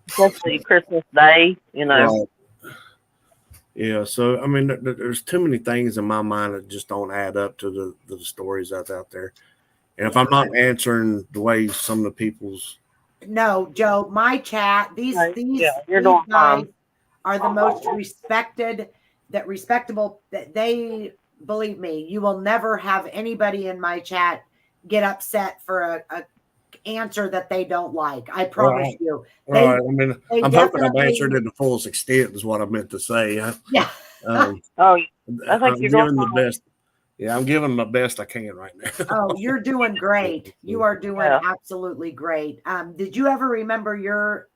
Especially Christmas Day, Right. Yeah, so I mean, there's too many things in my mind that just don't add up to the stories that's out there. And if I'm not answering the way some of the people's. No, Joe, my chat, these guys are the most respectable, that they, believe me, you will never have anybody in my chat get upset for a answer that they don't like. I promise you. I mean, I'm hoping I've answered it to the fullest extent is what I meant to say. Yeah. I think I'm giving the best. Yeah, I'm giving my best I can right now. Oh, you're doing great. You are doing absolutely great. Did you ever remember your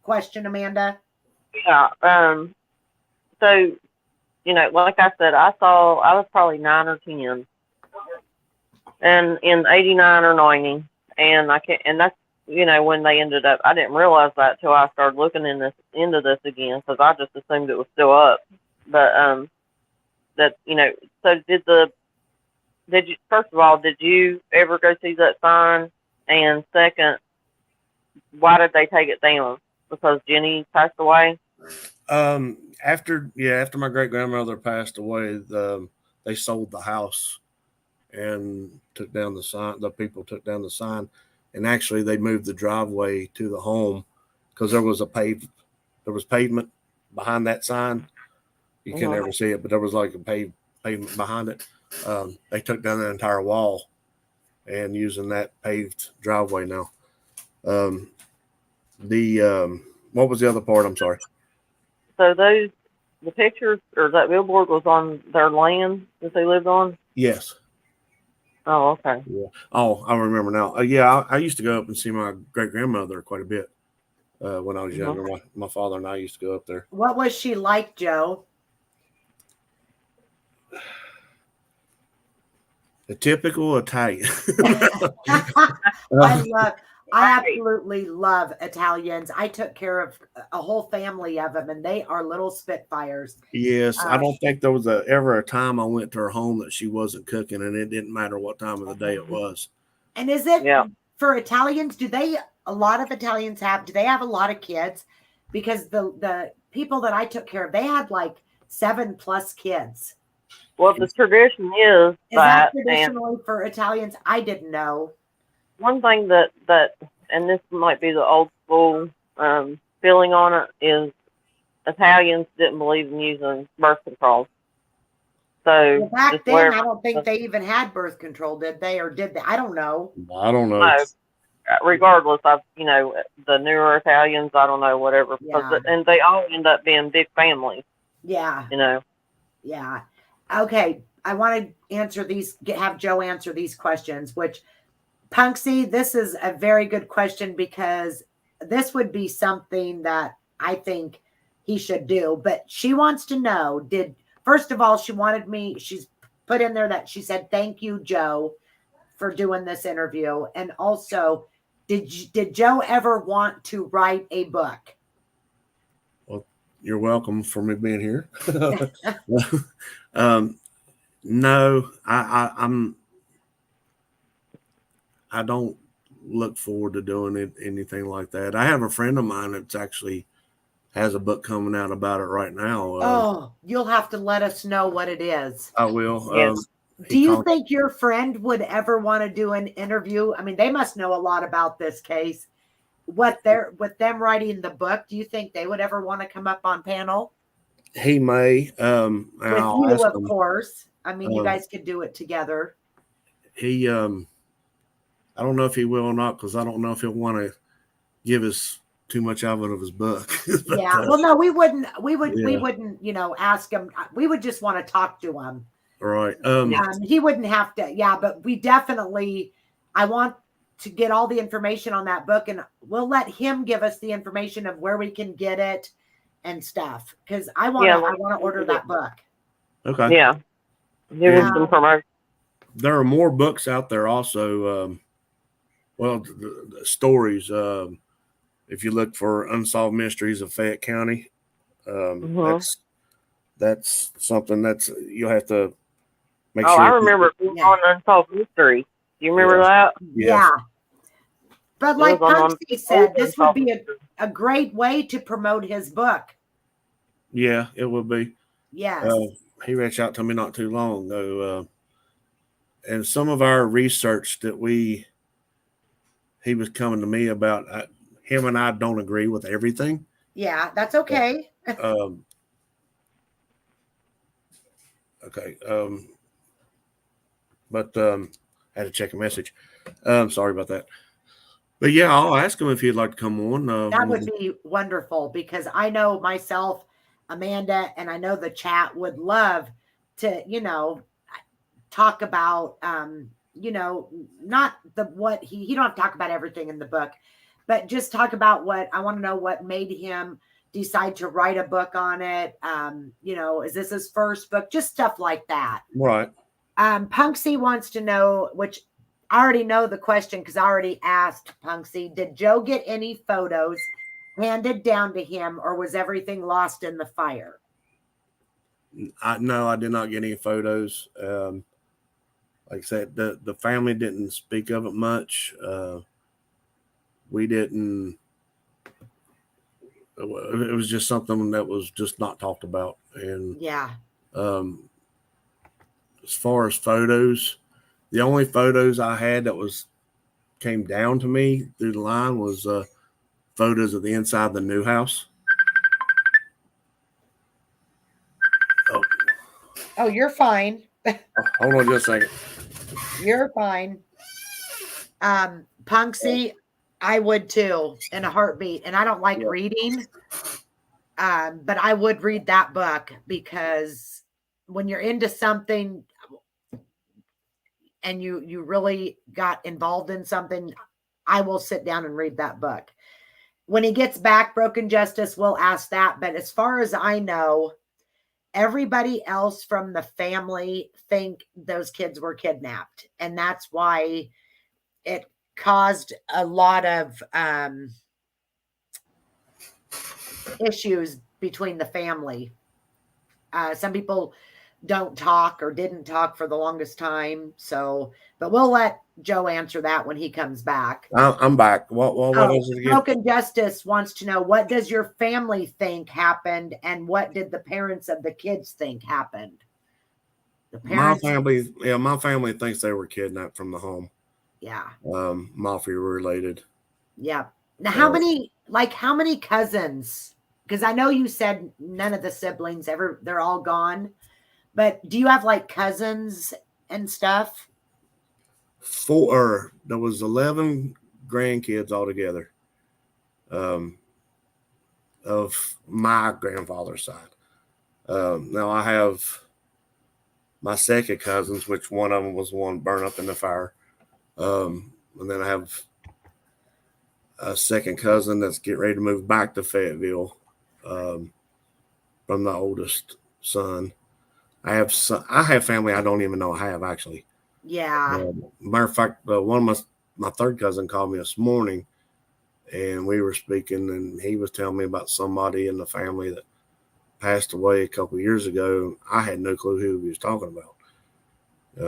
question, Amanda? Yeah. So, like I said, I was probably 9 or 10, and in 89 or 90, and that's when they ended up. I didn't realize that till I started looking into this again, because I just assumed it was still up. But so did you, first of all, did you ever go see that sign? And second, why did they take it down? Because Jenny passed away? After my great grandmother passed away, they sold the house and took down the sign. The people took down the sign, and actually they moved the driveway to the home because there was pavement behind that sign. You can never see it, but there was like a pavement behind it. They took down the entire wall and using that paved driveway now. What was the other part? I'm sorry. So the pictures or that billboard was on their land that they lived on. Yes. Oh, okay. Yeah. Oh, I remember now. Yeah, I used to go up and see my great grandmother quite a bit when I was younger. My father and I used to go up there. What was she like, Joe? A typical Italian. I absolutely love Italians. I took care of a whole family of them, and they are little spitfires. Yes, I don't think there was ever a time I went to her home that she wasn't cooking, and it didn't matter what time of the day it was. And is it for Italians? Do a lot of Italians do they have a lot of kids? Because the people that I took care of, they had like 7+ kids. Well, the tradition is that traditionally for Italians? I didn't know. One thing that and this might be the old school feeling on it is Italians didn't believe in using birth control. So back then, I don't think they even had birth control, did they? Or did they? I don't know. I don't know. No. Regardless of, the newer Italians, I don't know, whatever. Yeah. And they all end up being big families. Yeah. Yeah. Okay. I want to have Joe answer these questions, which Punksy, this is a very good question because this would be something that I think he should do. But she wants to know, first of all, she's put in there that she said, thank you, Joe, for doing this interview. And also, did Joe ever want to write a book? Well, you're welcome for me being here. No, I don't look forward to doing anything like that. I have a friend of mine that's actually has a book coming out about it right now. You'll have to let us know what it is. I will. Yes. Do you think your friend would ever want to do an interview? I mean, they must know a lot about this case. With them writing the book, do you think they would ever want to come up on panel? He may. With you, of course. I mean, you guys could do it together. He, I don't know if he will or not, because I don't know if he'll want to give us too much out of his book. But, well, no, we wouldn't, ask him. We would just want to talk to him. Right. He wouldn't have to. Yeah, but we definitely, I want to get all the information on that book, and we'll let him give us the information of where we can get it and stuff. Because I want to order that book. Okay. Yeah. Give him some promotion. There are more books out there also. The stories. If you look for Unsolved Mysteries of Fayette County, that's something you'll have to make sure. I remember on Unsolved Mystery. Do you remember that? Yeah. But like Punksy said, this would be a great way to promote his book. Yeah, it would be. Yes. He reached out to me not too long ago. And some of our research that he was coming to me about, him and I don't agree with everything. Yeah, that's okay. Okay. But I had to check a message. Sorry about that. But yeah, I'll ask him if he'd like to come on. That would be wonderful, because I know myself, Amanda, and I know the chat would love to, talk about, not what he don't have to talk about everything in the book, but just talk about I want to know what made him decide to write a book on it. Is this his first book? Just stuff like that. Right. Punksy wants to know, which I already know the question because I already asked Punksy, did Joe get any photos handed down to him, or was everything lost in the fire? No, I did not get any photos. Like I said, the family didn't speak of it much. We didn't. It was just something that was just not talked about. And yeah. As far as photos, the only photos I had that came down to me through the line was photos of the inside of the new house. Oh, you're fine. Hold on just a second. You're fine. Punksy, I would too, in a heartbeat. And I don't like reading. But I would read that book, because when you're into something and you really got involved in something, I will sit down and read that book. When he gets back, Broken Justice will ask that. But as far as I know, everybody else from the family think those kids were kidnapped. And that's why it caused a lot of issues between the family. Some people don't talk or didn't talk for the longest time. So, but we'll let Joe answer that when he comes back. I'm back. What is it again? Broken Justice wants to know, what does your family think happened, and what did the parents of the kids think happened? The parents, my family thinks they were kidnapped from the home. Yeah. Mafia related. Yeah. Now, how many cousins? Because I know you said none of the siblings they're all gone. But do you have like cousins and stuff? There was 11 grandkids altogether, of my grandfather's side. Now I have my second cousins, which one of them was the one burned up in the fire. And then I have a second cousin that's getting ready to move back to Fayetteville, from the oldest son. I have family I don't even know I have, actually. Yeah. Matter of fact, one of my third cousin called me this morning, and we were speaking, and he was telling me about somebody in the family that passed away a couple of years ago. I had no clue who he was talking about.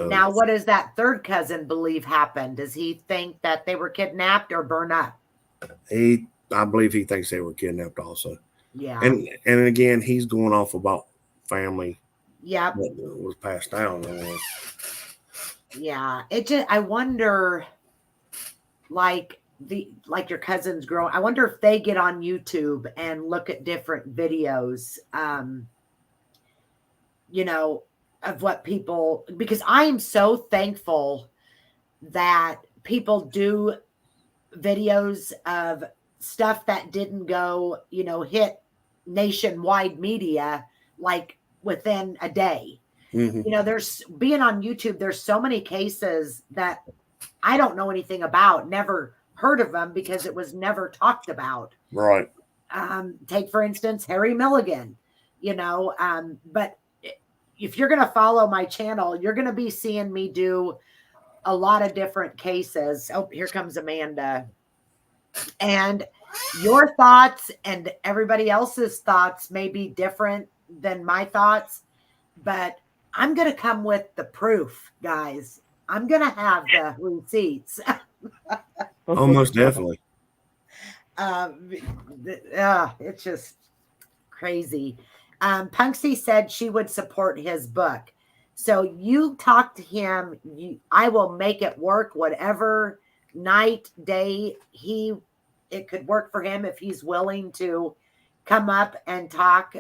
Now, what does that third cousin believe happened? Does he think that they were kidnapped or burned up? I believe he thinks they were kidnapped also. Yeah. And again, he's going off about family. Yep. That was passed down. Yeah. I wonder, like your cousins growing, I wonder if they get on YouTube and look at different videos, of what people, because I am so thankful that people do videos of stuff that didn't go, hit nationwide media like within a day. Mm-hmm. There's being on YouTube, there's so many cases that I don't know anything about, never heard of them because it was never talked about. Right. Take, for instance, Harry Milligan, but if you're going to follow my channel, you're going to be seeing me do a lot of different cases. Oh, here comes Amanda. And your thoughts and everybody else's thoughts may be different than my thoughts, but I'm going to come with the proof, guys. I'm going to have the receipts. Almost definitely. It's just crazy. Punksy said she would support his book. So you talk to him. I will make it work, whatever night, day it could work for him if he's willing to come up and talk.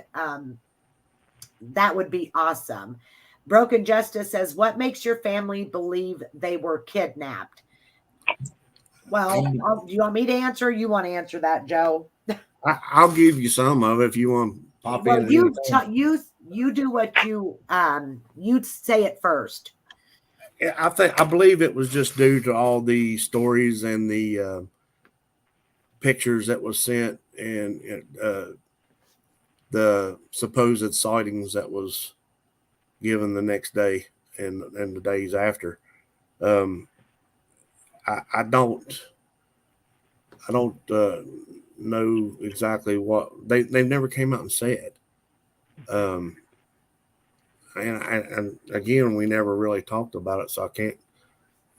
That would be awesome. Broken Justice says, what makes your family believe they were kidnapped? Well, do you want me to answer? Or you want to answer that, Joe? I'll give you some of it if you want to pop in. You do what you say it first. I believe it was just due to all the stories and the pictures that was sent, and the supposed sightings that was given the next day and the days after. I don't know exactly what they never came out and said. And again, we never really talked about it, so I can't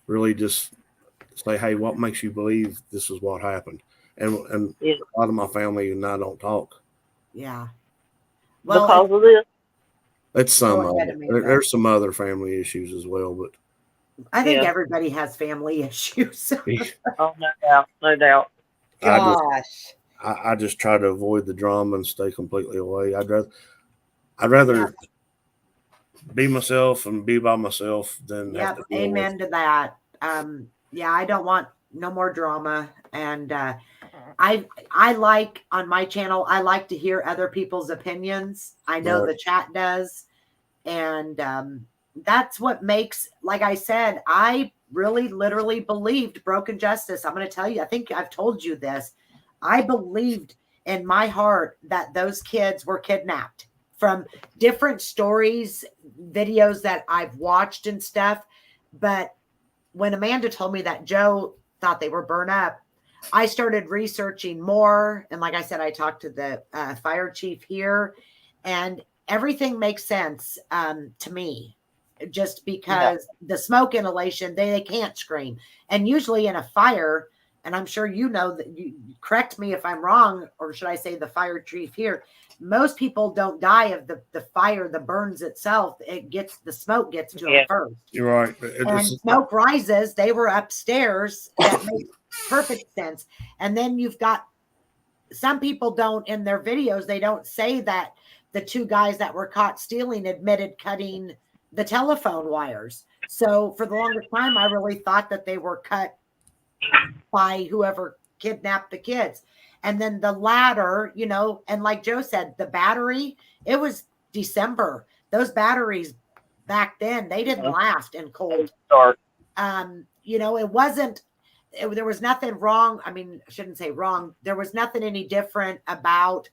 really just say, hey, what makes you believe this is what happened? And a lot of my family and I don't talk. Yeah. Well, because of this? It's some of it. There's some other family issues as well, but I think everybody has family issues. Oh, no doubt. Gosh. I just try to avoid the drama and stay completely away. I'd rather be myself and be by myself than have to deal amen to that. I don't want no more drama. And I like on my channel, I like to hear other people's opinions. I know Right. the chat does. And that's what makes, like I said, I really literally believed broken justice. I'm going to tell you, I think I've told you this. I believed in my heart that those kids were kidnapped from different stories, videos that I've watched and stuff. But when Amanda told me that Joe thought they were burned up, I started researching more. And like I said, I talked to the fire chief here, and everything makes sense to me, just because the smoke inhalation, they can't scream. And usually in a fire, and I'm sure you know that, you correct me if I'm wrong, or should I say the fire chief here, most people don't die of the fire, the burns itself. The smoke gets to them first. You're right. And smoke rises. They were upstairs. That makes perfect sense. And then you've got, some people don't, in their videos, they don't say that the two guys that were caught stealing admitted cutting the telephone wires. So for the longest time, I really thought that they were cut by whoever kidnapped the kids. And then the ladder, and like Joe said, the battery, it was December. Those batteries back then, they didn't last in cold. It wasn't, there was nothing wrong. I mean, I shouldn't say wrong. There was nothing any different about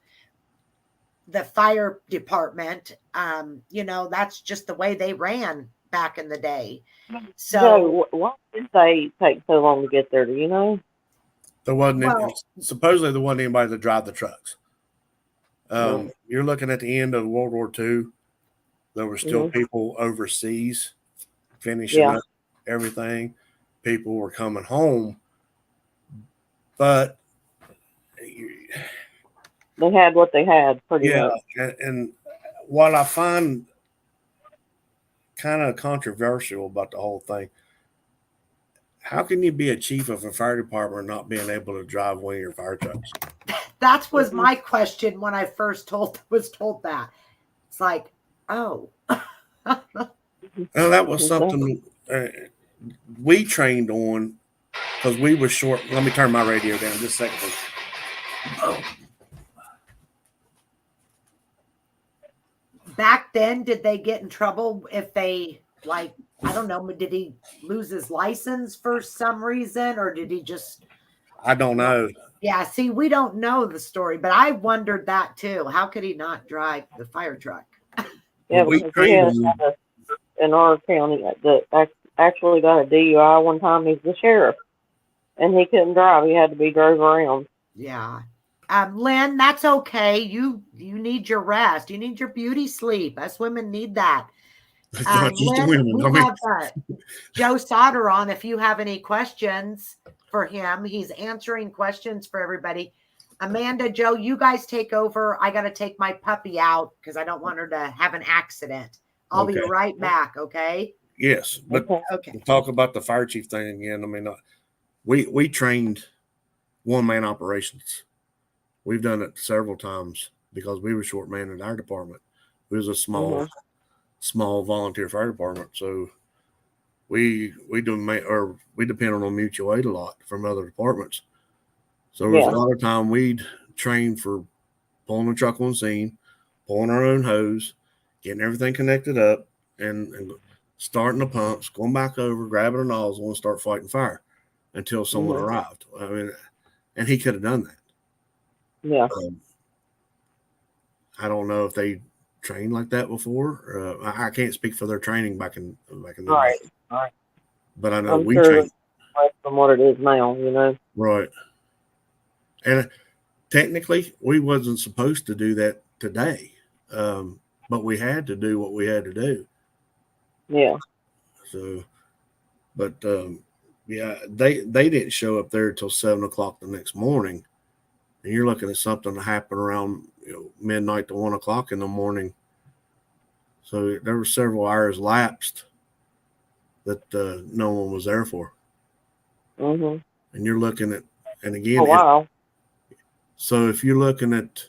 the fire department. That's just the way they ran back in the day. So why did they take so long to get there? Do you know? There wasn't supposedly there wasn't anybody to drive the trucks. You're looking at the end of World War II. There were still people overseas finishing up everything. People were coming home, but they had what they had pretty much. And what I find kind of controversial about the whole thing, how can you be a chief of a fire department not being able to drive one of your fire trucks? That was my question when I first was told that. It's like, oh. Well, that was something we trained on, because we were short. Let me turn my radio down just a second, please. Oh. Back then, did they get in trouble if they, like, I don't know, did he lose his license for some reason, or did he just? I don't know. Yeah, see, we don't know the story, but I wondered that too. How could he not drive the fire truck? Yeah, we trained in our county that actually got a DUI one time. He's the sheriff, and he couldn't drive. He had to be drove around. Yeah. Lynn, that's okay. You need your rest. You need your beauty sleep. Us women need that. Lynn, we have Joe Sodder on. If you have any questions for him, he's answering questions for everybody. Amanda, Joe, you guys take over. I got to take my puppy out because I don't want her to have an accident. I'll be right back. Okay. Yes, but we'll talk about the fire chief thing again. I mean, we trained one-man operations. We've done it several times because we were short-manned in our department. We was a small volunteer fire department, so we depend on mutual aid a lot from other departments. So there was a lot of time we'd train for pulling the truck on scene, pulling our own hose, getting everything connected up, and starting the pumps, going back over, grabbing a nozzle, and start fighting fire until someone arrived. I mean, and he could have done that. Yeah. I don't know if they trained like that before. I can't speak for their training back in the day. Right. But I know we trained from what it is now, Right. And technically, we wasn't supposed to do that today, but we had to do what we had to do. Yeah. So, but they didn't show up there till 7 o'clock the next morning, and you're looking at something that happened around midnight to 1 o'clock in the morning. So there were several hours lapsed that no one was there for. Mm-hmm. And you're looking at, and again, wow. So if you're looking at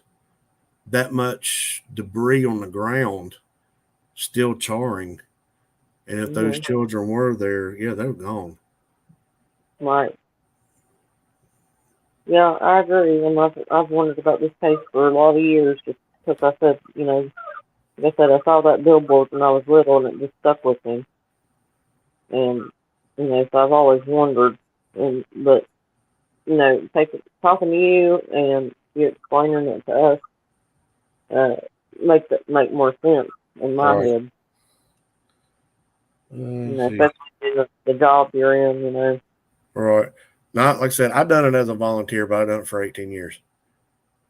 that much debris on the ground still charring, and if those children were there, they were gone. Right. Yeah, I agree. And I've wondered about this case for a lot of years, just because I said, like I said, I saw that billboard when I was little, and it just stuck with me. And so I've always wondered. But talking to you and you explaining it to us uh, makes it make more sense in my Right. head. Let's see. Especially the job you're in. Right. Not like I said, I've done it as a volunteer, but I've done it for 18 years.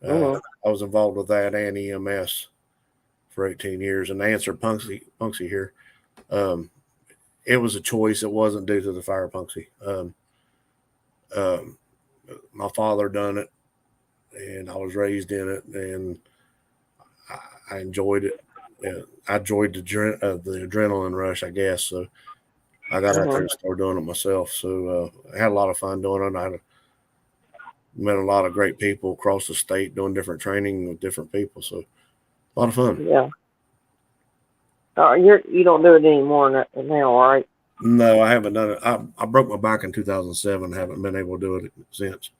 Mhm. I was involved with that and EMS for 18 years. And to answer Punksy here, um, it was a choice. It wasn't due to the fire, Punksy. Um, my father done it, and I was raised in it, and I enjoyed it. I enjoyed the adrenaline rush, I guess. So I got out there Mhm. and started doing it myself. So I had a lot of fun doing it. I met a lot of great people across the state doing different training with different people. So a lot of fun. Yeah. You don't do it anymore now, right? No, I haven't done it. I broke my back in 2007. Haven't been able to do it since.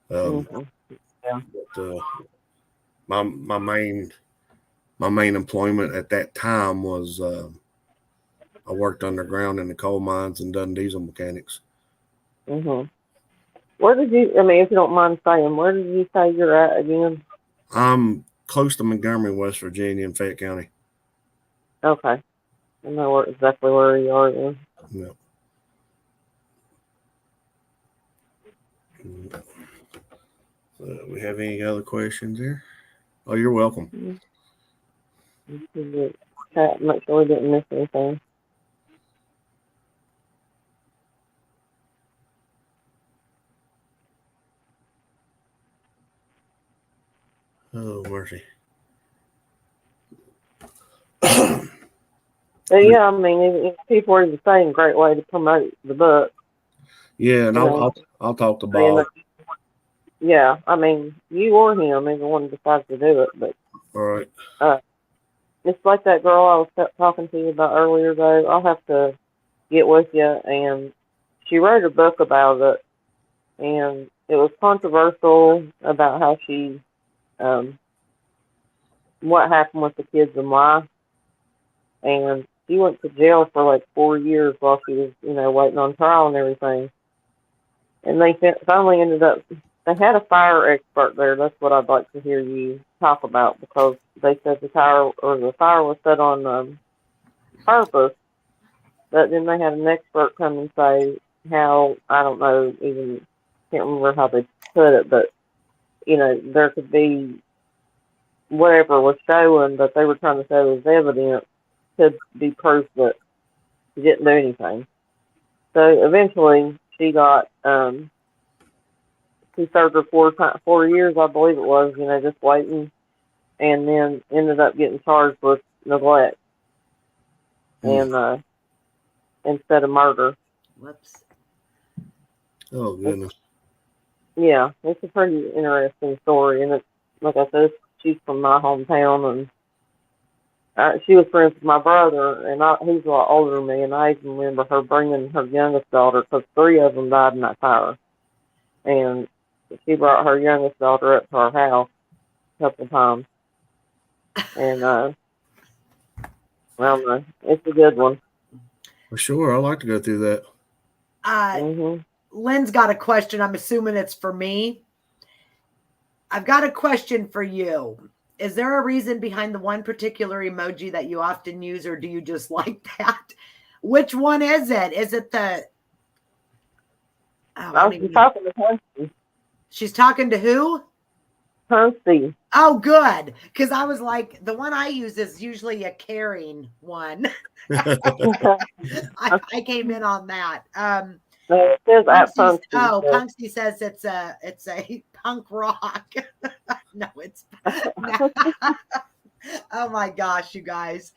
Mhm. Yeah. But my main employment at that time was I worked underground in the coal mines and done diesel mechanics. Mhm. Where did you? I mean, if you don't mind saying, where did you say you're at again? I'm close to Montgomery, West Virginia, in Fayette County. Okay, I know exactly where you are then. Yeah. We have any other questions here? Oh, you're welcome. Make sure we didn't miss anything. Oh, mercy. But yeah, I mean, if people are even saying great way to promote the book. Yeah, and I'll talk to Bob. Yeah, I mean, you or him, either one decides to do it. But All right. it's like that girl I was talking to you about earlier, though. I'll have to get with you, and she wrote a book about it, and it was controversial about how um, what happened with the kids and why, and she went to jail for like 4 years while she was, waiting on trial and everything. And they finally ended up. They had a fire expert there. That's what I'd like to hear you talk about because they said the fire was set on purpose. But then they had an expert come and say how I don't know even can't remember how they put it, but there could be whatever was showing that they were trying to show as evidence could be proof that she didn't do anything. So eventually she got she served her 4 years, I believe it was, just waiting, and then ended up getting charged with neglect and instead of murder. Whoops. Oh goodness. It's a pretty interesting story, and it's like I said, she's from my hometown, and she was friends with my brother, and he's a lot older than me, and I even remember her bringing her youngest daughter because 3 of them died in that fire, and she brought her youngest daughter up to our house a couple of times, and well, it's a good one. For sure. I like to go through that. Lynn's got a question. I'm assuming it's for me. I've got a question for you. Is there a reason behind the one particular emoji that you often use, or do you just like that? Which one is it? Is it the? I was talking to Punsy. She's talking to who? Punsy. Oh, good. Because I was like, the one I use is usually a caring one. I came in on that. It says at Punksy. Punksy says it's a punk rock. No, it's no. Oh my gosh, you guys.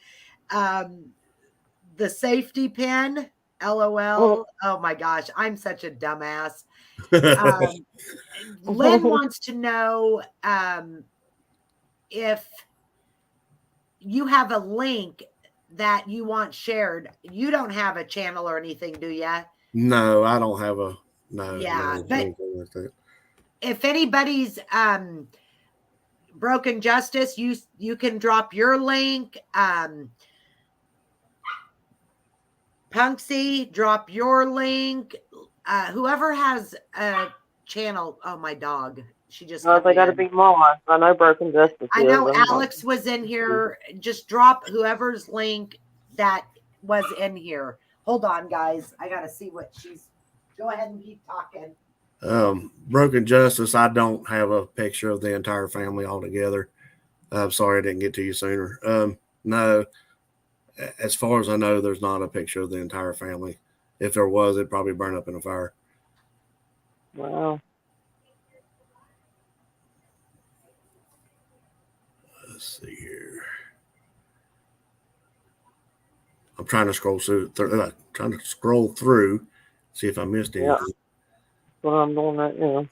The safety pin, LOL. Oh my gosh, I'm such a dumbass. Lynn wants to know if you have a link that you want shared. You don't have a channel or anything, do you? No, I don't have a no. Yeah, no, but anything like that. if anybody's broken justice, you can drop your link. Punksy, drop your link. Whoever has a channel. Oh, my dog. She just. No, they got to be more. I know Broken Justice. I know Alex was in here. Just drop whoever's link that was in here. Hold on, guys. I gotta see what she's. Go ahead and keep talking. Broken Justice. I don't have a picture of the entire family altogether. I'm sorry I didn't get to you sooner. No, as far as I know, there's not a picture of the entire family. If there was, it'd probably burn up in a fire. Wow. Let's see here. I'm trying to scroll through, see if I missed anything. Yeah. That's what I'm doing right now.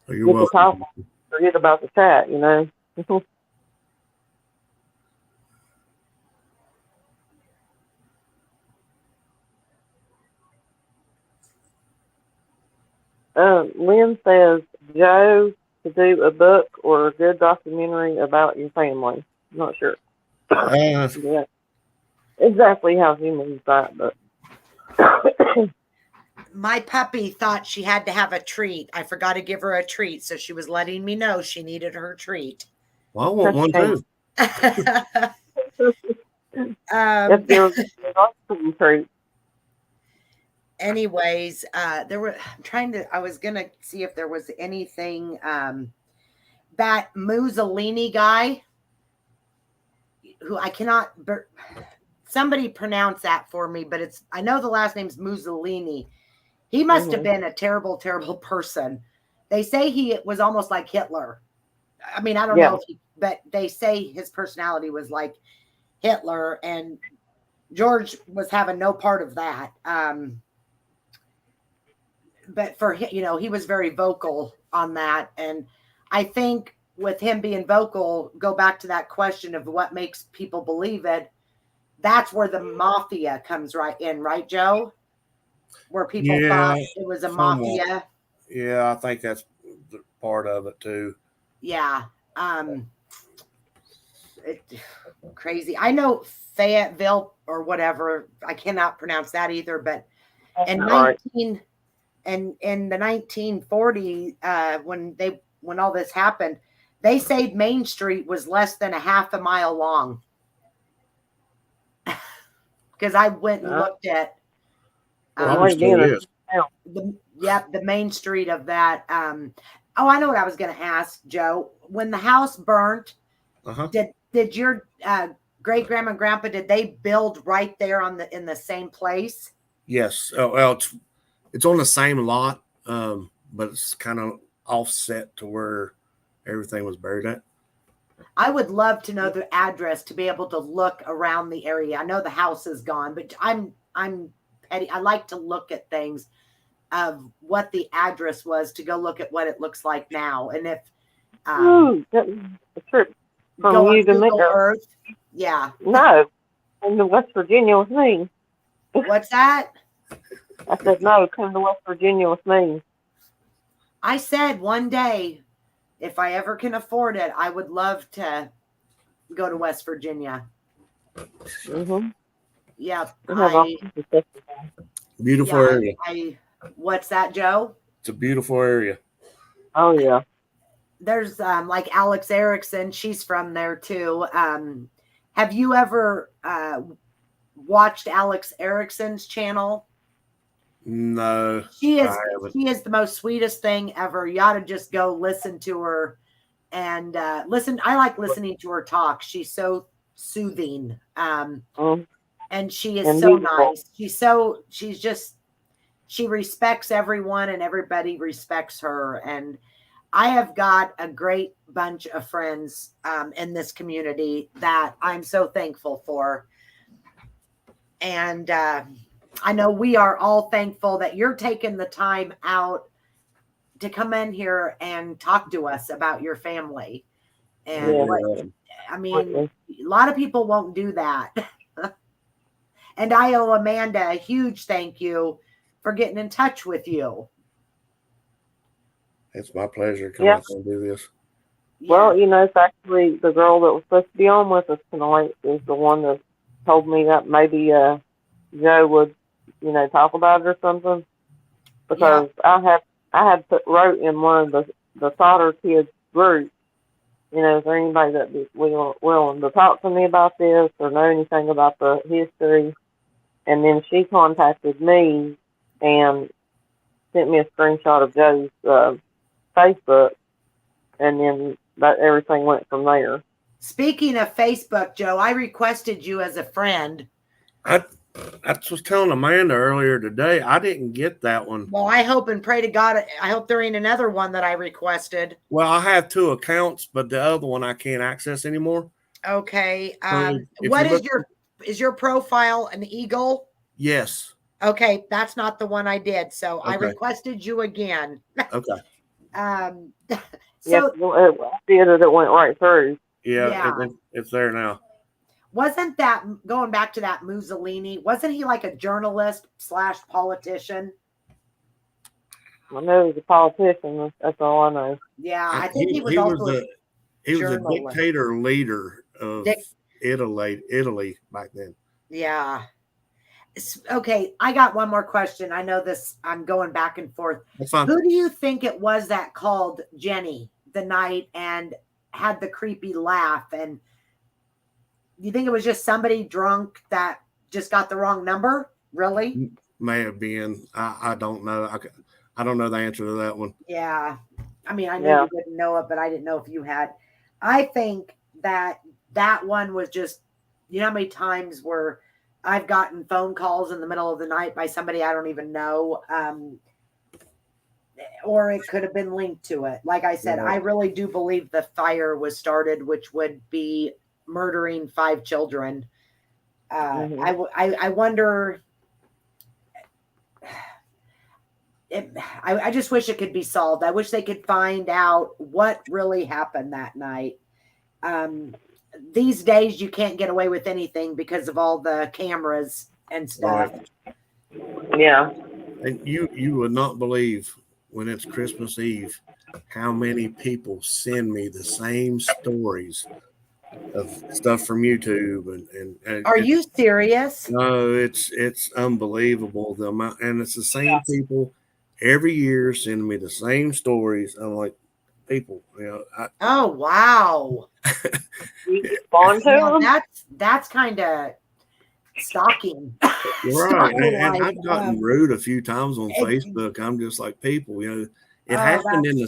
Oh, you're welcome. Forget about the chat, you know. Lynn says, Joe, to do a book or a good documentary about your family. I'm not sure. Yeah. Exactly how he means that, but my puppy thought she had to have a treat. I forgot to give her a treat, so she was letting me know she needed her treat. Well, I want one too. treat. Anyways, I was gonna see if there was anything that Mussolini guy who I cannot somebody pronounce that for me, but I know the last name's Mussolini. He must have been a terrible, terrible person. They say he was almost like Hitler. I mean, I don't know but they say his personality was like Hitler, and George was having no part of that. But for him, he was very vocal on that. And I think with him being vocal, go back to that question of what makes people believe it. That's where the mafia comes right in, right, Joe? Where people thought it was a mafia. Yeah, I think that's part of it too. Yeah. Crazy. I know Fayetteville or whatever. I cannot pronounce that either, but in the 1940s, when all this happened, they said Main Street was less than a half a mile long. Because I went and looked at the Main Street of that. I know what I was going to ask, Joe. When the house burnt, did your great grandma and grandpa, did they build right there in the same place? Yes. Well, it's on the same lot, but it's kind of offset to where everything was buried at. I would love to know the address to be able to look around the area. I know the house is gone, but I'm petty. I like to look at things of what the address was to go look at what it looks like now. And if from you to Google Earth, yeah. No, come to West Virginia with me. What's that? I said, no, come to West Virginia with me. I said one day, if I ever can afford it, I would love to go to West Virginia. Mm-hmm. Yeah. Beautiful area. What's that, Joe? It's a beautiful area. Oh, yeah. There's like Alex Erickson. She's from there, too. Have you ever watched Alex Erickson's channel? No. She is the most sweetest thing ever. You ought to just go listen to her and listen. I like listening to her talk. She's so soothing. And she is so nice. She respects everyone and everybody respects her. And I have got a great bunch of friends in this community that I'm so thankful for. And I know we are all thankful that you're taking the time out to come in here and talk to us about your family. And I mean, a lot of people won't do that. And I owe Amanda a huge thank you for getting in touch with you. It's my pleasure to come Yeah. out and do this. Well, it's actually the girl that was supposed to be on with us tonight is the one that told me that maybe Joe would, talk about it or something. Because I had wrote in one of the Sodder kids group, is there anybody that be willing to talk to me about this or know anything about the history? And then she contacted me and sent me a screenshot of Joe's Facebook, and then everything went from there. Speaking of Facebook, Joe, I requested you as a friend. I was telling Amanda earlier today, I didn't get that one. Well, I hope and pray to God, I hope there ain't another one that I requested. Well, I have 2 accounts, but the other one I can't access anymore. Okay. So what is your profile an eagle? Yes. Okay, that's not the one I did. So Okay. I requested you again. Okay. So it went right through. Yeah. It's there now. Wasn't that, going back to that Mussolini, wasn't he like a journalist / politician? I know he was a politician. That's all I know. Yeah, I think he was also he was a dictator leader of Italy back then. Yeah. Okay, I got one more question. I know this, I'm going back and forth. That's fine. Who do you think it was that called Jenny the night and had the creepy laugh? And you think it was just somebody drunk that just got the wrong number? Really? May have been. I don't know. I don't know the answer to that one. Yeah. I mean, I know you wouldn't know it, but I didn't know if you had. I think that one was just, how many times where I've gotten phone calls in the middle of the night by somebody I don't even know. Or it could have been linked to it. Like I said, I really do believe the fire was started, which would be murdering 5 children. I wonder. I just wish it could be solved. I wish they could find out what really happened that night. These days, you can't get away with anything because of all the cameras and stuff. Right. Yeah. And you would not believe when it's Christmas Eve how many people send me the same stories of stuff from YouTube and are you serious? No, it's unbelievable the amount, and it's the same people every year sending me the same stories. I'm like, people, oh wow. That's kind of stalking. Right. And I've gotten rude a few times on Facebook. I'm just like, people, it happened in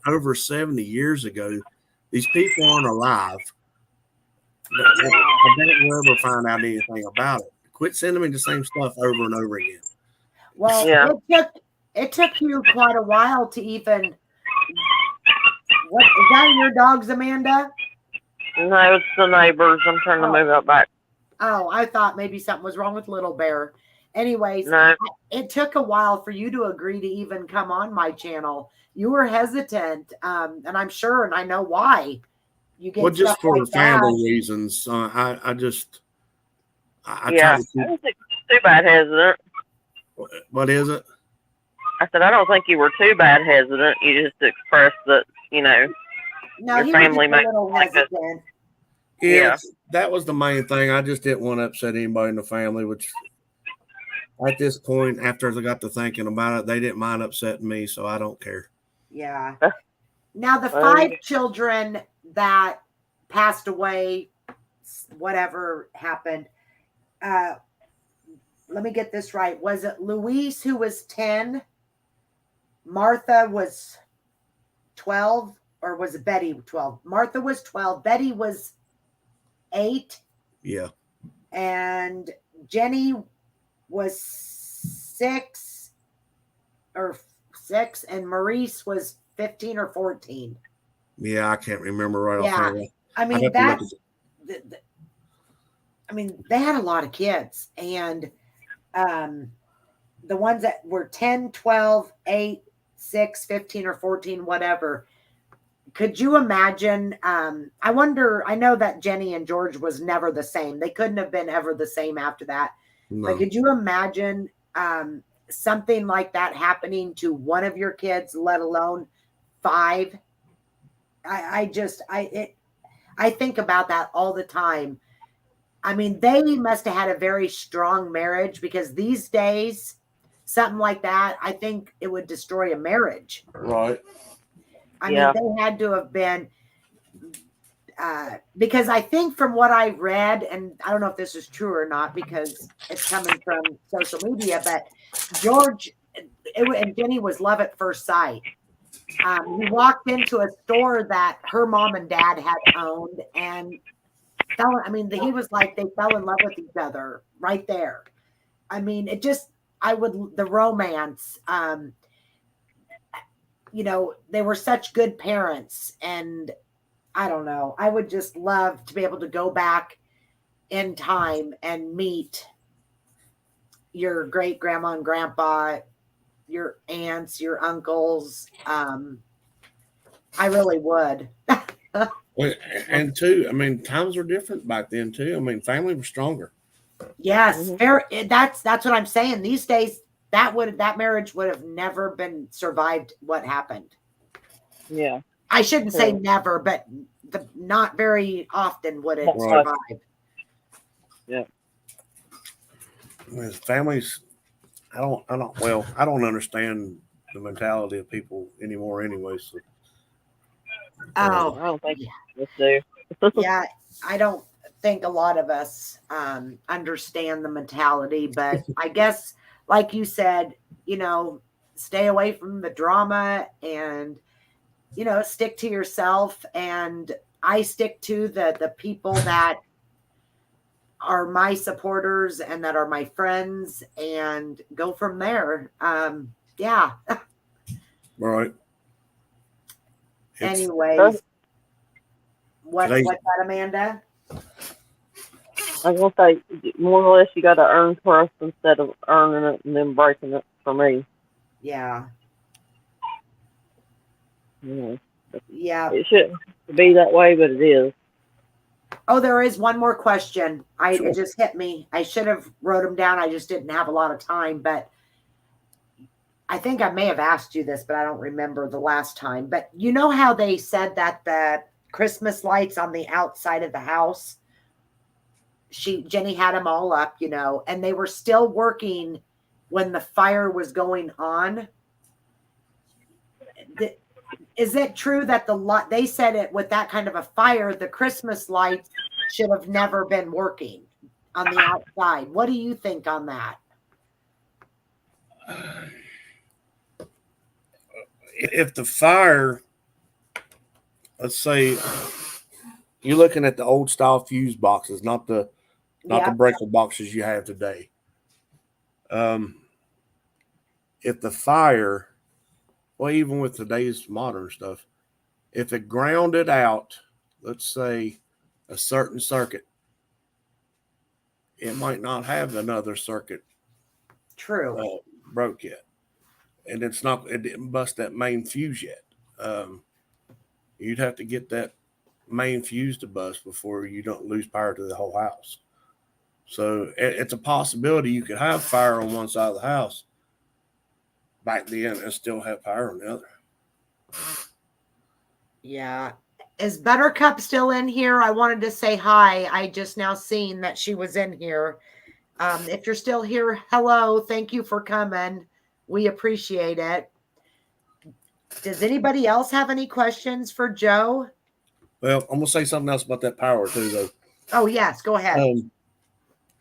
over 70 years ago. These people aren't alive. I bet we'll ever find out anything about it. Quit sending me the same stuff over and over again. Well, it took you quite a while to even. What is that? Your dogs, Amanda? No, it's the neighbors. I'm trying to move out back. Oh, I thought maybe something was wrong with Little Bear. Anyways, it took a while for you to agree to even come on my channel. You were hesitant, and I'm sure, and I know why. You get just for like family reasons. I don't think too bad hesitant. What is it? I said I don't think you were too bad hesitant. You just expressed that your family might like it. Yeah, that was the main thing. I just didn't want to upset anybody in the family, which at this point, after I got to thinking about it, they didn't mind upsetting me, so I don't care. Yeah. Now, the 5 children that passed away, whatever happened, let me get this right. Was it Louise who was 10? Martha was 12? Or was it Betty 12? Martha was 12. Betty was 8. Yeah. And Jenny was 6. And Maurice was 15 or 14. Yeah, I can't remember right offhand. I mean, they had a lot of kids. And the ones that were 10, 12, 8, 6, 15, or 14, whatever. Could you imagine? I wonder, I know that Jenny and George was never the same. They couldn't have been ever the same after that. No. But could you imagine something like that happening to one of your kids, let alone 5. I think about that all the time. I mean, they must have had a very strong marriage, because these days, something like that, I think it would destroy a marriage. Right. I Yeah. mean, they had to have been, because I think from what I read, and I don't know if this is true or not because it's coming from social media, but George and Jenny was love at first sight. He walked into a store that her mom and dad had owned, and he was like, they fell in love with each other right there. I mean, the romance, they were such good parents, and I don't know. I would just love to be able to go back in time and meet your great grandma and grandpa, your aunts, your uncles. I really would. Well, and too, I mean, times were different back then too. I mean, family was stronger. Yes, that's what I'm saying. These days, that marriage would have never been survived. What happened? Yeah. I shouldn't say never, but not very often would it Right. survive. Yeah. Families, I don't understand the mentality of people anymore anyway. So. Oh, I don't think let's do. Yeah, I don't think a lot of us understand the mentality, but I guess, like you said, stay away from the drama and, stick to yourself. And I stick to the people that are my supporters and that are my friends, and go from there. Yeah. Right. Anyways, what's that, Amanda? I was gonna say, more or less, you got to earn trust instead of earning it and then breaking it. For me. Yeah. Yeah. It shouldn't be that way, but it is. Oh, there is one more question. It just hit me. I should have wrote them down. I just didn't have a lot of time, but I think I may have asked you this, but I don't remember the last time. But you know how they said that the Christmas lights on the outside of the house, Jenny had them all up, and they were still working when the fire was going on. Is it true that they said it with that kind of a fire, the Christmas lights should have never been working on the outside? What do you think on that? If the fire, let's say you're looking at the old style fuse boxes, not the breaker boxes you have today. If the fire, well, even with today's modern stuff, if it grounded out, let's say a certain circuit, it might not have another circuit broke yet. And it didn't bust that main fuse yet. You'd have to get that main fuse to bust before you don't lose power to the whole house. So it's a possibility you could have fire on one side of the house back then and still have power on the other. Yeah. Is Buttercup still in here? I wanted to say hi. I just now seen that she was in here. If you're still here, hello. Thank you for coming. We appreciate it. Does anybody else have any questions for Joe? Well, I'm going to say something else about that power too, though. Oh, yes. Go ahead.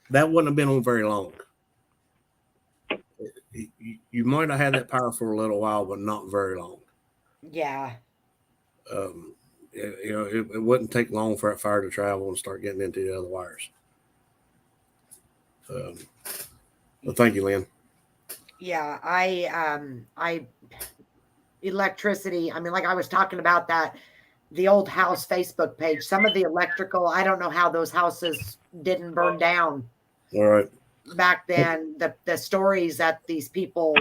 That wouldn't have been on very long. You might have had that power for a little while, but not very long. Yeah. It wouldn't take long for that fire to travel and start getting into the other wires. Well, thank you, Lynn. Yeah, I electricity. I mean, like I was talking about the old house Facebook page. Some of the electrical, I don't know how those houses didn't burn down. All right. Back then, the stories that these people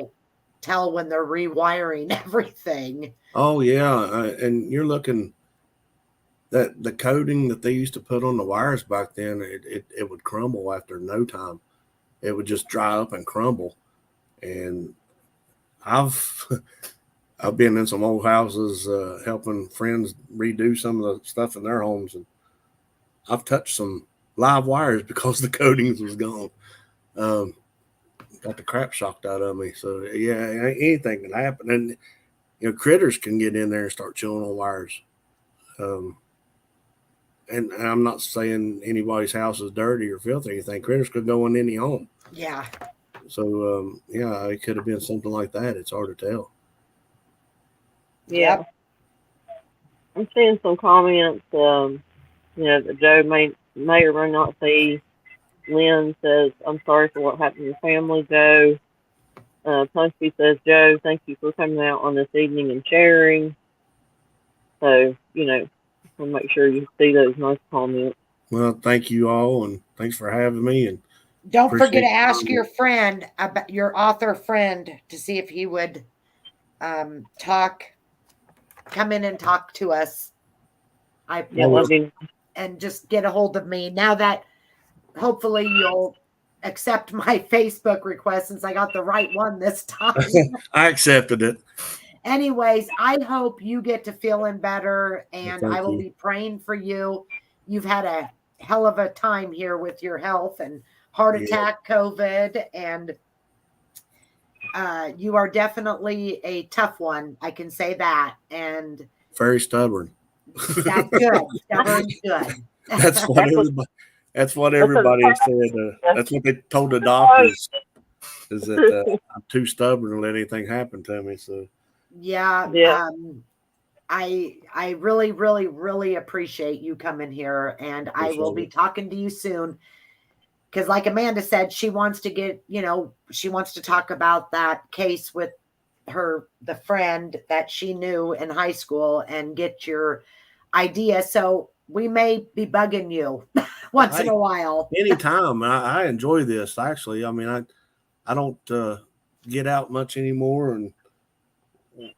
tell when they're rewiring everything. Oh yeah, and you're looking that the coating that they used to put on the wires back then, it would crumble after no time. It would just dry up and crumble. And I've I've been in some old houses helping friends redo some of the stuff in their homes, and I've touched some live wires because the coatings was gone. Got the crap shocked out of me. So yeah, anything can happen, and critters can get in there and start chewing on wires. And I'm not saying anybody's house is dirty or filthy or anything. Critters could go in any home. Yeah. So yeah, it could have been something like that. It's hard to tell. Yeah. Yep. I'm seeing some comments, that Joe may or may not see. Lynn says, I'm sorry for what happened to your family, Joe. Punky says, Joe, thank you for coming out on this evening and sharing. So, I'll make sure you see those nice comments. Well, thank you all, and thanks for having me. And don't forget to ask your friend, about your author friend, to see if he would come in and talk to us. And just get a hold of me now that hopefully you'll accept my Facebook request, since I got the right one this time. I accepted it. Anyways, I hope you get to feeling better, and I will be praying for you. You've had a hell of a time here with your health and heart attack, COVID, and you are definitely a tough one. I can say that. And very stubborn. That's good. Stubborn's good. That's what everybody said. That's what they told the doctors, is that I'm too stubborn to let anything happen to me. So yeah. I really, really, really appreciate you coming here, and I will be talking to you soon. Because like Amanda said, she wants to talk about that case with the friend that she knew in high school and get your idea. So we may be bugging you once in a while. Anytime. I enjoy this, actually. I mean, I don't get out much anymore, and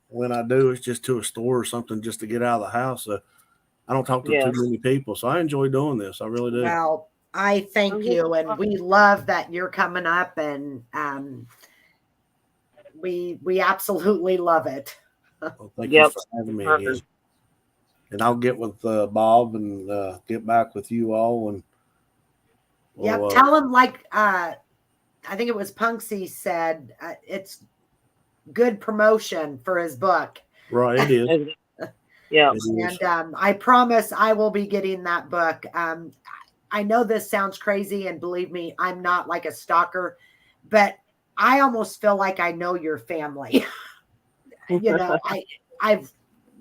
when I do, it's just to a store or something just to get out of the house. I don't talk to too many people, so I enjoy doing this. I really do. Well, I thank you, and we love that you're coming up, and we absolutely love it. Well, thank you for having me again. And I'll get with Bob and get back with you all. And tell him, like I think it was Punksy said, it's good promotion for his book. Right, it is. Yeah. And I promise I will be getting that book. I know this sounds crazy, and believe me, I'm not like a stalker, but I almost feel like I know your family. I've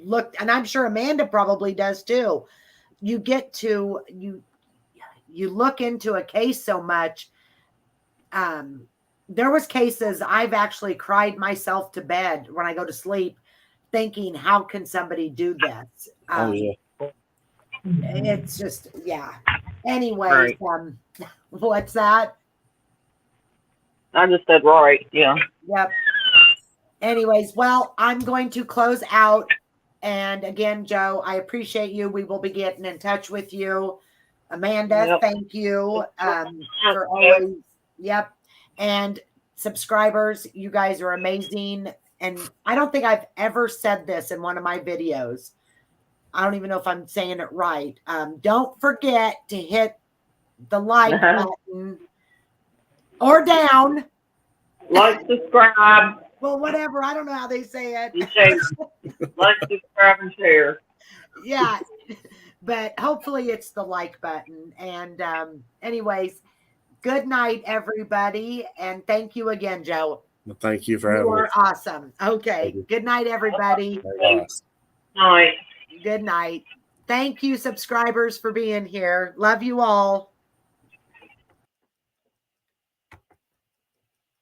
looked, and I'm sure Amanda probably does too. You get to you look into a case so much. There was cases I've actually cried myself to bed when I go to sleep, thinking, how can somebody do this? It's just, Anyways, right. What's that? I just said right. Yeah. Yep. Anyways, well, I'm going to close out. And again, Joe, I appreciate you. We will be getting in touch with you. Amanda, thank you for always. Yep. And subscribers, you guys are amazing. And I don't think I've ever said this in one of my videos. I don't even know if I'm saying it right. Don't forget to hit the like button or down. Like, subscribe. Well, whatever. I don't know how they say it. Like, subscribe, and share. Yeah. But hopefully it's the like button. And anyways, good night, everybody. And thank you again, Joe. Well, thank you for having me. You are awesome. Okay. Good night, everybody. Night. Good night. Thank you, subscribers, for being here. Love you all.